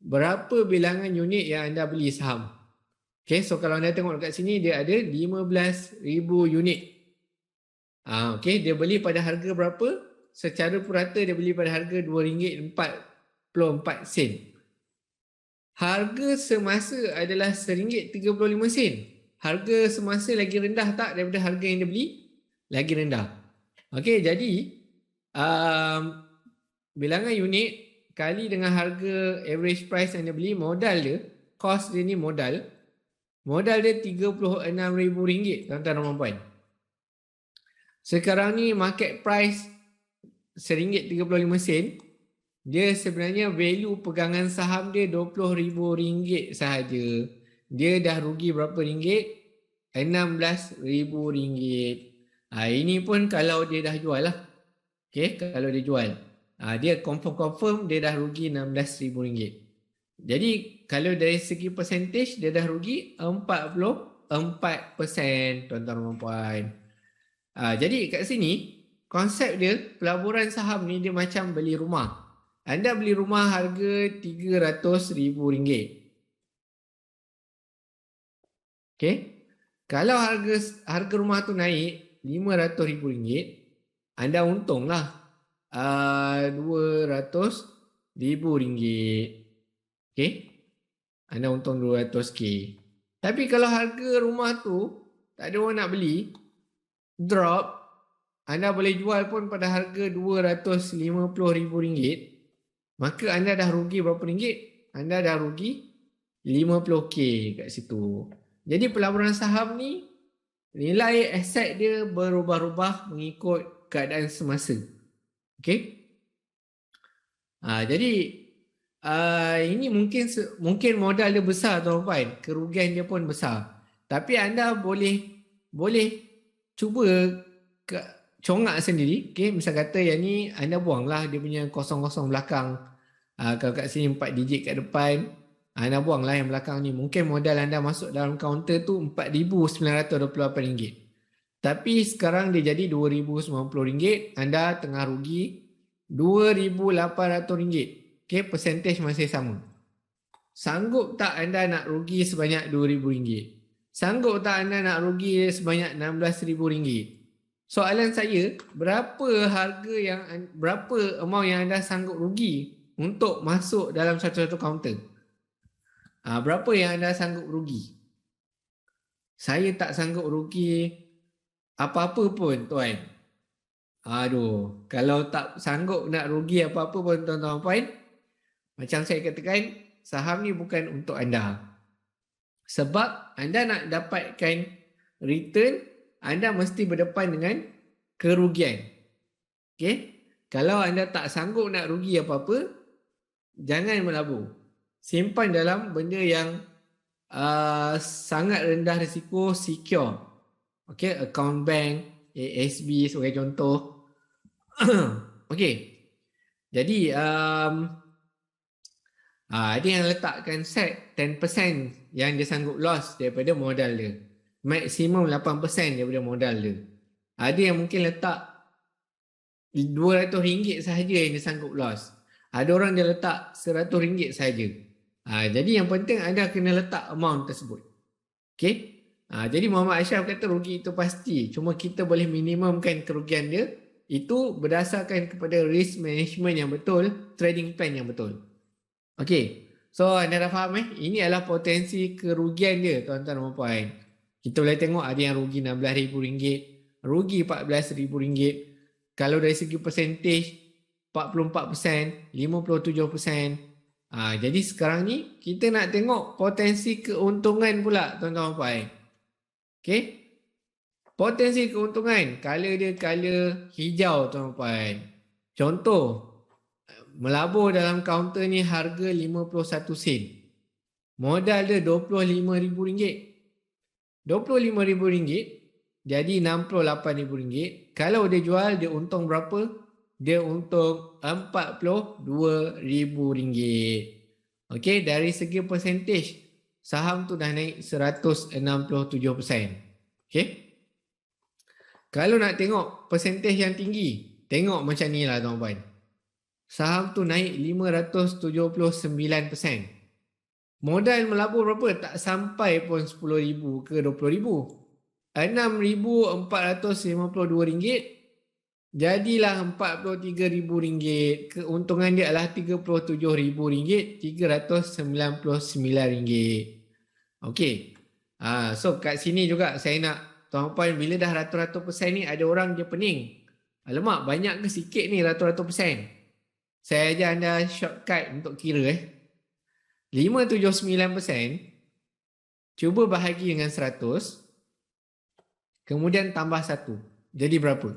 berapa bilangan unit yang anda beli saham. Okay, so kalau anda tengok dekat sini dia ada 15,000 unit. Okey, dia beli pada harga berapa? Secara purata dia beli pada harga RM2.44. Harga semasa adalah RM1.35. Harga semasa lagi rendah tak daripada harga yang dia beli? Lagi rendah. Okey, jadi bilangan unit kali dengan harga average price yang dia beli, modal dia, cost dia ni modal dia RM36,000, tuan-tuan dan puan. Sekarang ni market price RM1.35, dia sebenarnya value pegangan saham dia RM20,000 sahaja. Dia dah rugi berapa ringgit? RM16,000. Ini pun kalau dia dah jual lah. Okay, kalau dia jual. Dia confirm dia dah rugi RM16,000. Jadi kalau dari segi percentage dia dah rugi 44%, tuan-tuan dan puan. Jadi kat sini konsep dia pelaburan saham ni dia macam beli rumah. Anda beli rumah harga RM300,000. Okay. Kalau harga rumah tu naik RM500,000, anda untunglah RM200,000. Okay. Anda untung 200k. Tapi kalau harga rumah tu tak ada orang nak beli, drop, anda boleh jual pun pada harga RM250,000, maka anda dah rugi berapa ringgit? Anda dah rugi 50k kat situ. Jadi pelaburan saham ni nilai aset dia berubah-ubah mengikut keadaan semasa. Okey. Jadi ini mungkin modal dia besar, tuan-tuan, kerugian dia pun besar. Tapi anda boleh cuba congak sendiri. Okay, misal kata yang ni anda buanglah dia punya kosong-kosong belakang. Kalau kat sini 4 digit kat depan, anda buanglah yang belakang ni. Mungkin modal anda masuk dalam kaunter tu RM4,928. Tapi sekarang dia jadi RM2,090. Anda tengah rugi RM2,800. Okay, percentage masih sama. Sanggup tak anda nak rugi sebanyak RM2,000? Sanggup tak anda nak rugi sebanyak RM16,000? Soalan saya, berapa amount yang anda sanggup rugi untuk masuk dalam satu-satu kaunter? Berapa yang anda sanggup rugi? Saya tak sanggup rugi apa-apa pun, tuan. Aduh, kalau tak sanggup nak rugi apa-apa pun, tuan-tuan puan, macam saya katakan, saham ni bukan untuk anda. Sebab anda nak dapatkan return, anda mesti berdepan dengan kerugian. Okay? Kalau anda tak sanggup nak rugi apa-apa, jangan melabur. Simpan dalam benda yang sangat rendah risiko, secure. Okay? Account bank, ASB sebagai contoh. Okay. Jadi ada yang letakkan set 10% yang dia sanggup loss daripada modal dia. Maksimum 8% daripada modal dia. Ada yang mungkin letak RM200 sahaja yang dia sanggup loss. Ada orang dia letak RM100 sahaja. Jadi yang penting anda kena letak amount tersebut. Okay? Jadi Muhammad Ashraf kata rugi itu pasti. Cuma kita boleh minimumkan kerugian dia. Itu berdasarkan kepada risk management yang betul, trading plan yang betul. Okey, so anda dah faham Ini adalah potensi kerugian dia, tuan-tuan dan puan. Kita boleh tengok ada yang rugi RM16,000, rugi RM14,000. Kalau dari segi percentage, 44%, 57%. Jadi sekarang ni kita nak tengok potensi keuntungan pula, tuan-tuan dan puan. Okey, potensi keuntungan, color dia color hijau, tuan-tuan dan puan. Contoh, melabur dalam kaunter ni harga 51 sen. Modal dia RM25,000. RM25,000 jadi RM68,000. Kalau dia jual, dia untung berapa? Dia untung RM42,000. Okey, dari segi percentage, saham tu dah naik 167%. Okey. Kalau nak tengok percentage yang tinggi, tengok macam ni lah, tuan-tuan. Saham tu naik 579%. Modal melabur berapa? Tak sampai pun RM10,000 ke RM20,000. RM6,452. Jadilah RM43,000. Keuntungan dia adalah RM37,399. Okey. So kat sini juga saya nak tuan-puan, bila dah ratus-ratus persen ni, ada orang dia pening. Alamak, banyak ke sikit ni ratus-ratus persen? Saya ajar anda shortcut untuk kira. 579%, cuba bahagi dengan 100, kemudian tambah 1. Jadi berapa?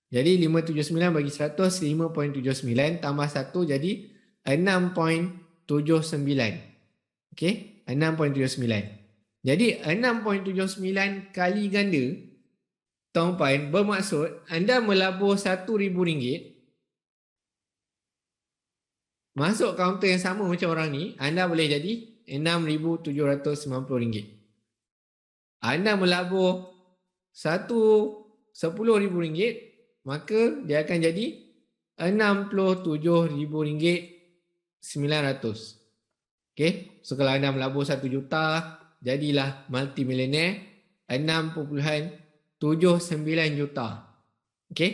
Jadi 579 bagi 100, 5.79, tambah 1 jadi 6.79. Okey, 6.79. Jadi 6.79 kali ganda, tuan-puan, bermaksud anda melabur RM1,000, masuk kaunter yang sama macam orang ni, anda boleh jadi RM6,790. Anda melabur RM10,000, maka dia akan jadi RM67,900. Okey, so kalau anda melabur 1 juta, jadilah multimillionaire 6.79 juta. Okey,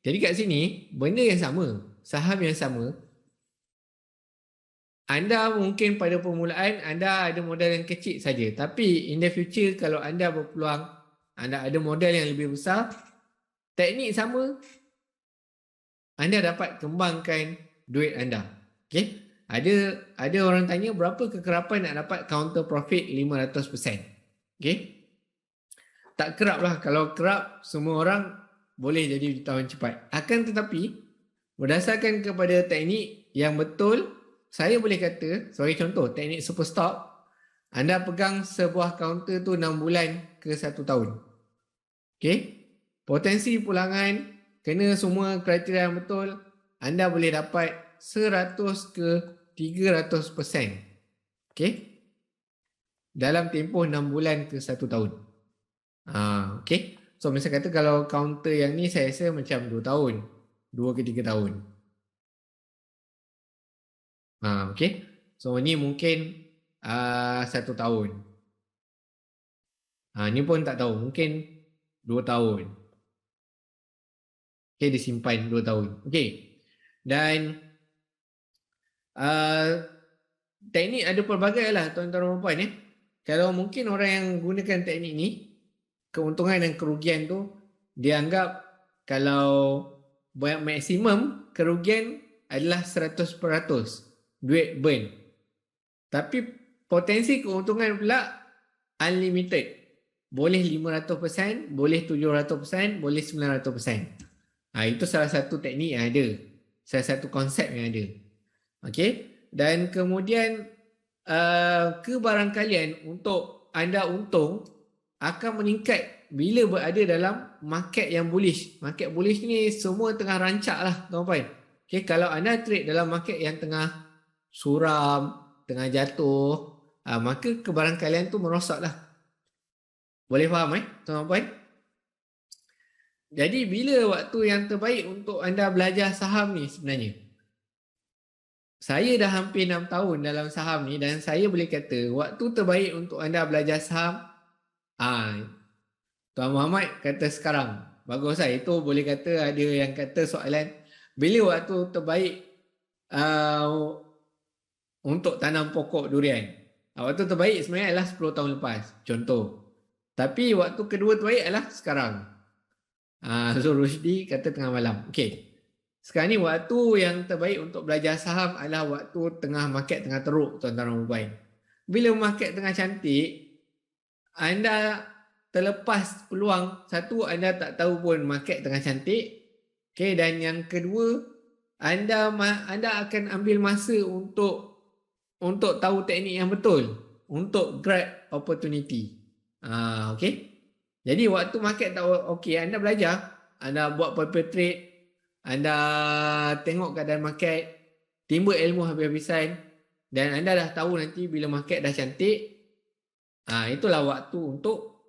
jadi kat sini benda yang sama, saham yang sama. Anda mungkin pada permulaan anda ada modal yang kecil saja, tapi in the future kalau anda berpeluang, anda ada modal yang lebih besar, teknik sama, anda dapat kembangkan duit anda. Okey, ada orang tanya berapa kekerapan nak dapat counter profit 500%. Okey, tak kerap lah. Kalau kerap, semua orang boleh jadi jutawan cepat. Akan tetapi, berdasarkan kepada teknik yang betul, saya boleh kata, sebagai contoh, teknik super stock, anda pegang sebuah counter tu 6 bulan ke 1 tahun. Okey, potensi pulangan, kena semua kriteria yang betul, anda boleh dapat 100 ke 300%. Okey, dalam tempoh 6 bulan ke 1 tahun. Okey, so misal kata kalau counter yang ni saya rasa macam 2 tahun, 2 ke 3 tahun. Okey, so ni mungkin 1 tahun. Ni pun tak tahu, mungkin 2 tahun. Okey, disimpan 2 tahun. Okey, dan teknik ada pelbagai lah tuan-tuan dan puan. Kalau mungkin orang yang gunakan teknik ni, keuntungan dan kerugian tu, dia anggap kalau maksimum kerugian adalah 100% duit burn. Tapi potensi keuntungan pula unlimited. Boleh 500%, boleh 700%, boleh 900%. Itu salah satu teknik yang ada. Salah satu konsep yang ada. Okey, dan kemudian kebarangkalian untuk anda untung akan meningkat bila berada dalam market yang bullish. Market bullish ni semua tengah rancak lah tuan-tuan. Okay, kalau anda trade dalam market yang tengah suram, tengah jatuh, maka kebarangkalian tu merosot lah. Boleh faham tuan-tuan? Jadi bila waktu yang terbaik untuk anda belajar saham ni sebenarnya? Saya dah hampir 6 tahun dalam saham ni dan saya boleh kata waktu terbaik untuk anda belajar saham, Tuan Muhammad kata sekarang. Bagus lah. Itu boleh kata ada yang kata soalan, bila waktu terbaik untuk tanam pokok durian? Waktu terbaik sebenarnya adalah 10 tahun lepas. Contoh. Tapi waktu kedua terbaik adalah sekarang. Zul Rushdi kata tengah malam. Okey. Sekarang ni waktu yang terbaik untuk belajar saham adalah waktu tengah market tengah teruk, tuan-tuan dan puan. Bila market tengah cantik, anda terlepas peluang. Satu, anda tak tahu pun market tengah cantik. Okay, dan yang kedua, anda akan ambil masa untuk tahu teknik yang betul, untuk grab opportunity. Okay. Jadi waktu market tak okey, anda belajar, anda buat paper trade, anda tengok keadaan market, timba ilmu habis-habisan, dan anda dah tahu nanti bila market dah cantik, itulah waktu untuk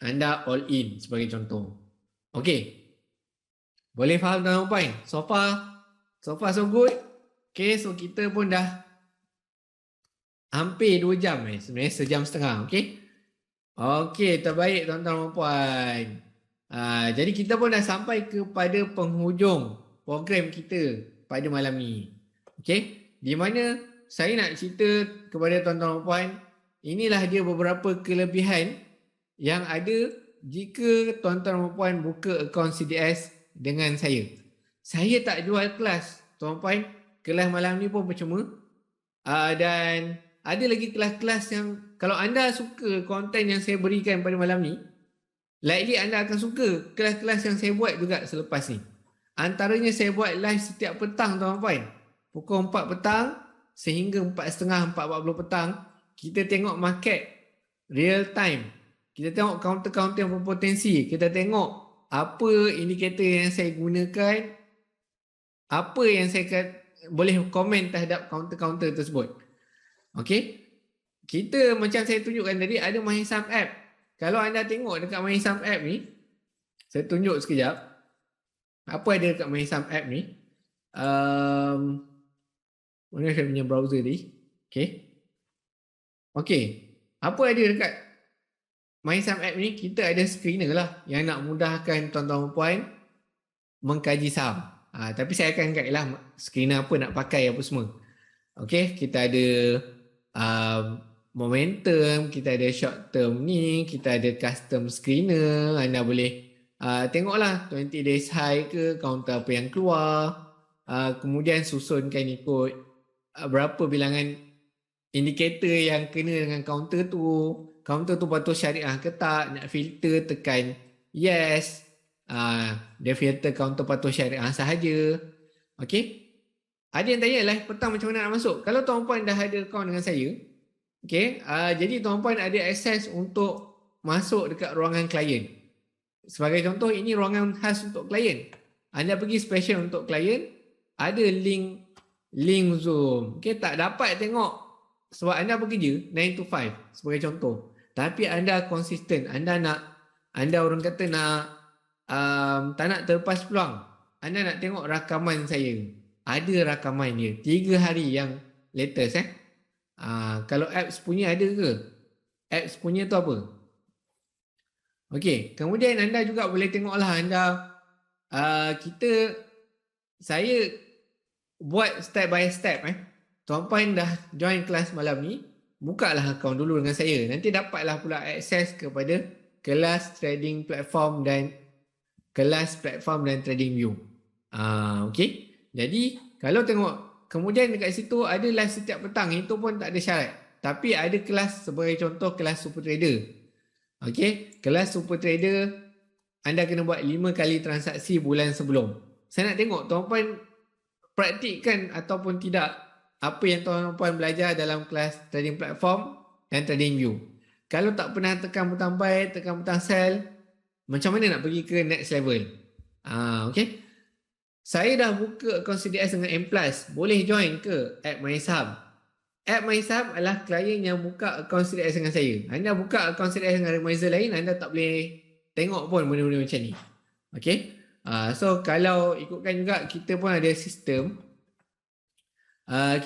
anda all in sebagai contoh. Okey. Boleh faham tuan-tuan puan? So far so good. Okey, so kita pun dah hampir 2 jam sebenarnya 1.5 jam. Okey. Okey, terbaik tuan-tuan dan puan. Jadi kita pun dah sampai kepada penghujung program kita pada malam ni. Okey, di mana saya nak cerita kepada tuan-tuan dan puan, inilah dia beberapa kelebihan yang ada jika tuan-tuan dan puan buka akaun CDS dengan saya. Saya tak jual kelas, tuan-puan. Kelas malam ni pun percuma. Dan ada lagi kelas-kelas yang kalau anda suka konten yang saya berikan pada malam ni, likely anda akan suka kelas-kelas yang saya buat juga selepas ni. Antaranya saya buat live setiap petang tuan-tuan. Pukul 4 petang sehingga 4.30, 4.40 petang. Kita tengok market real time. Kita tengok counter-counter yang berpotensi. Kita tengok apa indikator yang saya gunakan, apa yang saya boleh komen terhadap counter-counter tersebut. Okey. Kita macam saya tunjukkan tadi ada MyHisam app. Kalau anda tengok dekat MyHisam app ni, saya tunjuk sekejap. Apa ada dekat MyHisam app ni? Mana saya punya browser ni? Okey. Okey. Apa ada dekat MyHisam app ni? Kita ada screener lah yang nak mudahkan tuan-tuan dan puan mengkaji saham. Tapi saya akan guide lah screener apa nak pakai apa semua. Okey, kita ada momentum, kita ada short term ni, kita ada custom screener. Anda boleh tengoklah 20 days high ke, counter apa yang keluar, kemudian susunkan ikut berapa bilangan indikator yang kena dengan counter tu patut syariah ke tak, nak filter tekan yes, dia filter counter patut syariah sahaja. Okey. Ada yang tanya live petang macam mana nak masuk. Kalau tuan-puan dah ada akaun dengan saya, okay, jadi tuan-puan ada akses untuk masuk dekat ruangan klien. Sebagai contoh, ini ruangan khas untuk klien. Anda pergi special untuk klien, ada link Zoom. Okay, tak dapat tengok sebab anda bekerja 9 to 5 sebagai contoh. Tapi anda konsisten, anda orang kata nak tak nak terlepas peluang. Anda nak tengok rakaman saya. Ada rakaman dia 3 hari yang latest kalau apps punya ada ke? Apps punya tu apa? Okey, kemudian anda juga boleh tengoklah saya buat step by step Tuan-puan dah join kelas malam ni, bukalah akaun dulu dengan saya. Nanti dapatlah pula akses kepada kelas trading platform dan trading view. Okey. Jadi kalau tengok kemudian dekat situ ada live setiap petang, itu pun tak ada syarat. Tapi ada kelas sebagai contoh kelas super trader. Okey, kelas super trader anda kena buat 5 kali transaksi bulan sebelum. Saya nak tengok tuan-puan praktikkan ataupun tidak apa yang tuan-puan belajar dalam kelas trading platform dan trading view. Kalau tak pernah tekan butang buy, tekan butang sell, macam mana nak pergi ke next level? Okey. Saya dah buka akaun CDS dengan M+. Boleh join ke app MyHisam? App MyHisam adalah klien yang buka akaun CDS dengan saya. Anda buka akaun CDS dengan advisor lain, anda tak boleh tengok pun benda-benda macam ni. Okay? So, kalau ikutkan juga, kita pun ada sistem.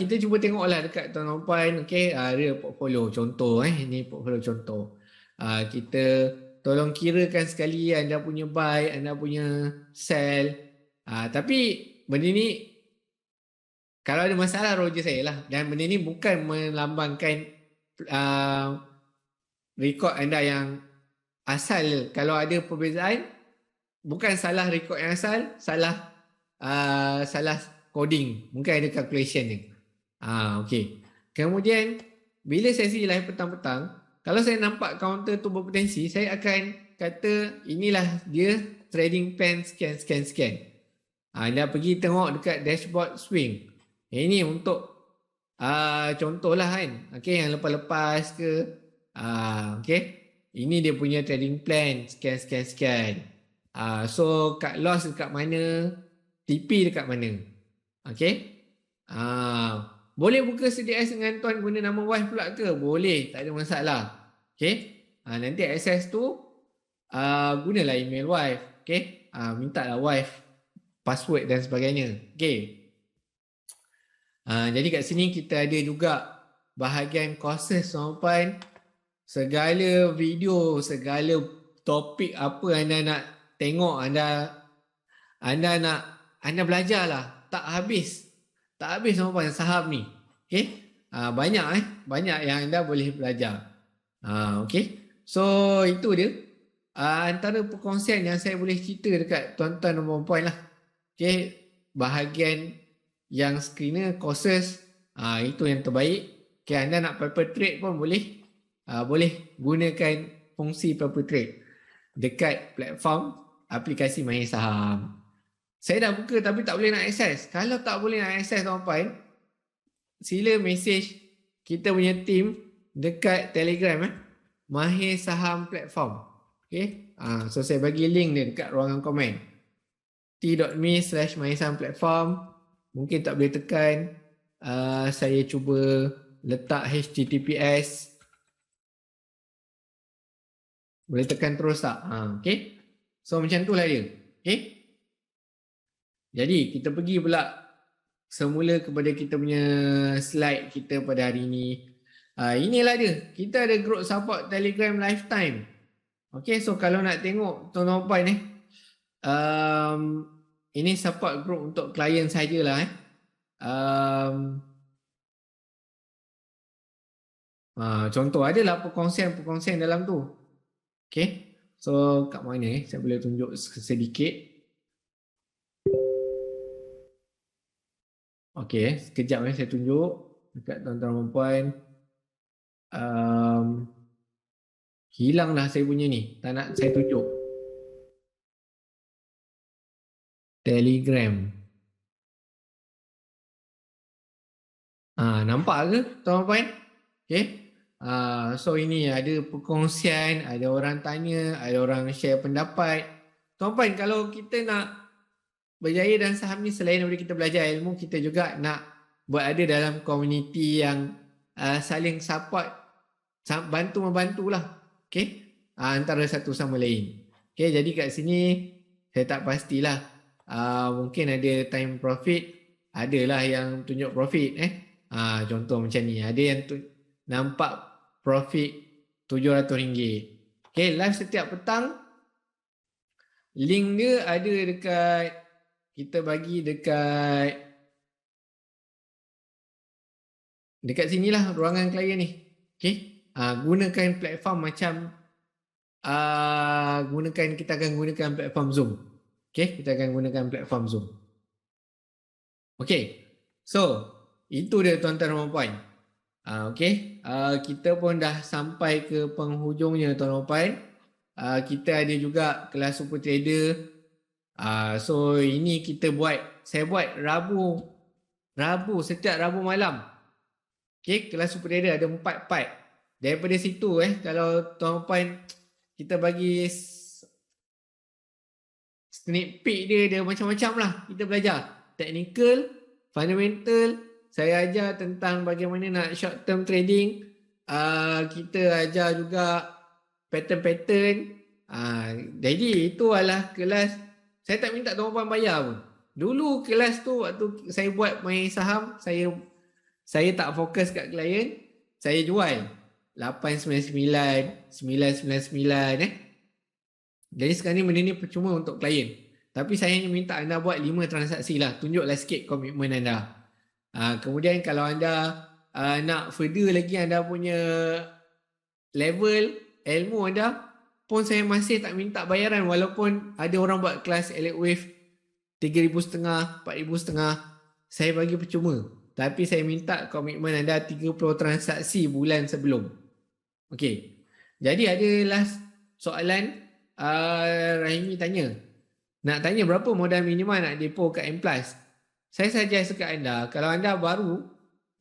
Kita cuba tengoklah dekat tuan-tuan. Okay? Real portfolio contoh. Ini portfolio contoh. Kita tolong kirakan sekali anda punya buy, anda punya sell. Tapi benda ni kalau ada masalah roger saya lah. Dan benda ni bukan melambangkan rekod anda yang asal. Kalau ada perbezaan, bukan salah rekod yang asal, salah coding. Mungkin ada calculation ni. Okay. Kemudian bila sesi live petang-petang, kalau saya nampak counter tu berpotensi, saya akan kata inilah dia trading plan scan. Anda pergi tengok dekat dashboard swing. Ini untuk contohlah kan. Okay, yang lepas-lepas ke. Okay. Ini dia punya trading plan. Scan. So, cut loss dekat mana. TP dekat mana. Okay. Boleh buka CDS dengan tuan guna nama wife pula ke? Boleh. Tak ada masalah. Okay. Nanti akses tu gunalah email wife. Okay. Minta lah wife password dan sebagainya. Okay. Jadi kat sini kita ada juga bahagian courses tuan-tuan. segala video, segala topik apa anda nak tengok, anda belajarlah. Tak habis. Tak habis tuan-tuan saham ni. Okey? Banyak yang anda boleh belajar. Okey. So itu dia. Antara perkongsian yang saya boleh cerita dekat tuan-tuan dan puan-puan lah. Okey. Bahagian yang screener courses, itu yang terbaik. Okey, anda nak paper trade pun boleh. Boleh gunakan fungsi paper trade dekat platform aplikasi Mahir Saham. Saya dah buka tapi tak boleh nak akses. Kalau tak boleh nak akses tuan-puan, sila message kita punya team dekat Telegram Mahir Saham Platform. Okay? So saya bagi link dia dekat ruangan komen. t.me/Mahir Saham Platform. Mungkin tak boleh tekan. Saya cuba letak HTTPS. Boleh tekan terus tak? Okay? So macam tu lah dia. Okay? Jadi kita pergi pula semula kepada kita punya slide kita pada hari ini. Inilah dia. Kita ada group support Telegram Lifetime. Okay, so kalau nak tengok tuan-tuan ini support group untuk klien sajalah. Contoh adalah perkongsian dalam tu. Okay, so kat mana saya boleh tunjuk sedikit. Okay, sekejap saya tunjuk dekat tuan-tuan dan puan. Hilanglah saya punya ni. Tak nak saya tunjuk. Telegram. Nampak ke tuan-tuan puan? Okay. So ini ada perkongsian, ada orang tanya, ada orang share pendapat. Tuan-tuan, kalau kita nak berjaya dalam saham ni, selain daripada kita belajar ilmu, kita juga nak berada dalam komuniti yang saling support, bantu-membantulah. Okay? Antara satu sama lain. Okay, jadi kat sini saya tak pastilah. Mungkin ada time profit, adalah yang tunjuk profit. Contoh macam ni, ada yang nampak profit RM700. Okay, live setiap petang. Link dia ada dekat, kita bagi dekat sinilah ruangan klien ni. Okay, gunakan platform macam kita akan gunakan platform Zoom. Okay, kita akan gunakan platform Zoom. Okay, so itu dia tuan-tuan dan puan. Okay, kita pun dah sampai ke penghujungnya tuan-tuan dan puan. Kita ada juga kelas super trader. So ini saya buat Rabu setiap Rabu malam. Okay, kelas super trader ada 4 part. Daripada situ kalau tuan-tuan puan, kita bagi sneak peek dia macam-macam lah. Kita belajar technical, fundamental. Saya ajar tentang bagaimana nak short term trading. Kita ajar juga pattern-pattern. Jadi itu adalah kelas. Saya tak minta tuan-tuan bayar pun. Dulu kelas tu waktu saya buat Mahir Saham, saya tak fokus kat klien. Saya jual 899, 999 Jadi sekarang ni benda ni percuma untuk klien. Tapi saya hanya minta anda buat 5 transaksi lah. Tunjuklah sikit komitmen anda. Kemudian kalau anda nak further lagi anda punya level ilmu anda pun, saya masih tak minta bayaran. Walaupun ada orang buat kelas Elite Wave 3,500, 4,500, saya bagi percuma. Tapi saya minta komitmen anda 30 transaksi bulan sebelum. Okey. Jadi adalah soalan, Rahimi tanya. Nak tanya berapa modal minimal nak depo kat M+. Saya suggest dekat anda, kalau anda baru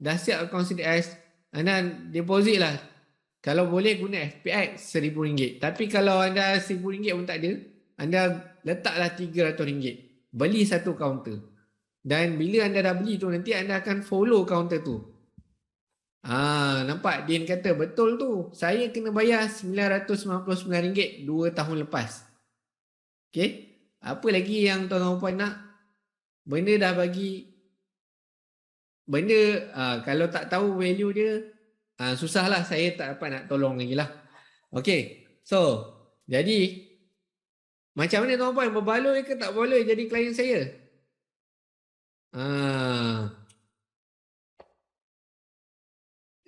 dah siap akaun CDS, anda deposit lah. Kalau boleh guna FPX RM1,000. Tapi kalau anda RM1,000 pun tak ada, anda letaklah RM300. Beli satu kaunter. Dan bila anda dah beli tu, nanti anda akan follow kaunter tu. Nampak? Din kata betul tu. Saya kena bayar RM999 2 tahun lepas. Okay? Apa lagi yang tuan-tuan puan nak? Benda dah bagi. Benda kalau tak tahu value dia, susahlah, saya tak dapat nak tolong lagi lah. Okey. So, jadi macam mana tuan-puan, berbaloi ke tak boleh jadi klien saya?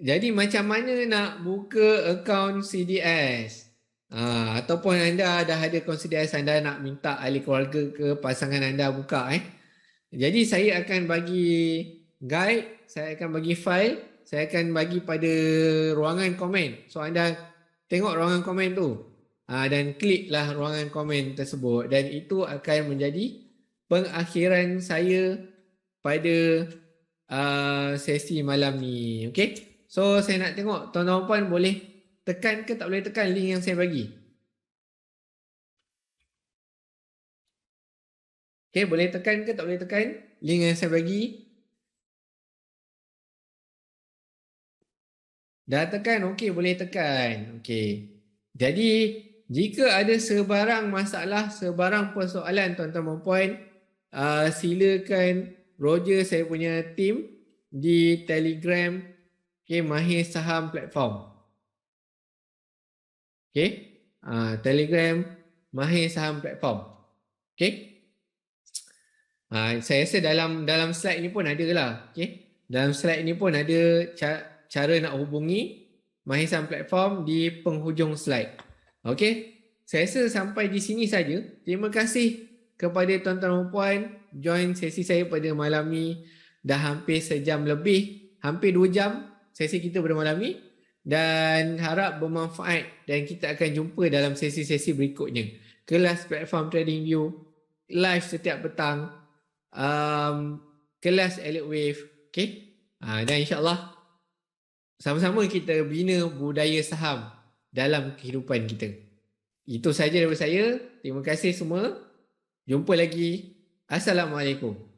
Jadi macam mana nak buka akaun CDS? Ataupun anda dah ada akaun CDS, anda nak minta ahli keluarga ke pasangan anda buka. Jadi saya akan bagi guide, saya akan bagi file, saya akan bagi pada ruangan komen. So anda tengok ruangan komen tu. Dan kliklah ruangan komen tersebut. Dan itu akan menjadi pengakhiran saya pada sesi malam ni. Okay? So saya nak tengok tuan-tuan puan boleh tekan ke tak boleh tekan link yang saya bagi. Okay, boleh tekan ke tak boleh tekan link yang saya bagi? Dah tekan? Okey, boleh tekan. Okey. Jadi, jika ada sebarang masalah, sebarang persoalan tuan-tuan dan puan, silakan Roger, saya punya team di Telegram, Mahir Saham Platform. Okey. Telegram Mahir Saham Platform. Okey. Saya rasa dalam slide ni pun ada lah. Okay? Dalam slide ni pun ada cara nak hubungi Mahir Saham Platform di penghujung slide. Okay? Saya rasa sampai di sini saja. Terima kasih kepada tuan-tuan dan puan join sesi saya pada malam ni. Dah hampir sejam lebih. Hampir 2 jam sesi kita pada malam ni. Dan harap bermanfaat. Dan kita akan jumpa dalam sesi-sesi berikutnya. Kelas Platform Trading View live setiap petang. Kelas Elliott Wave. Okay? Dan insyaAllah sama-sama kita bina budaya saham dalam kehidupan kita. Itu sahaja daripada saya. Terima kasih semua. Jumpa lagi. Assalamualaikum.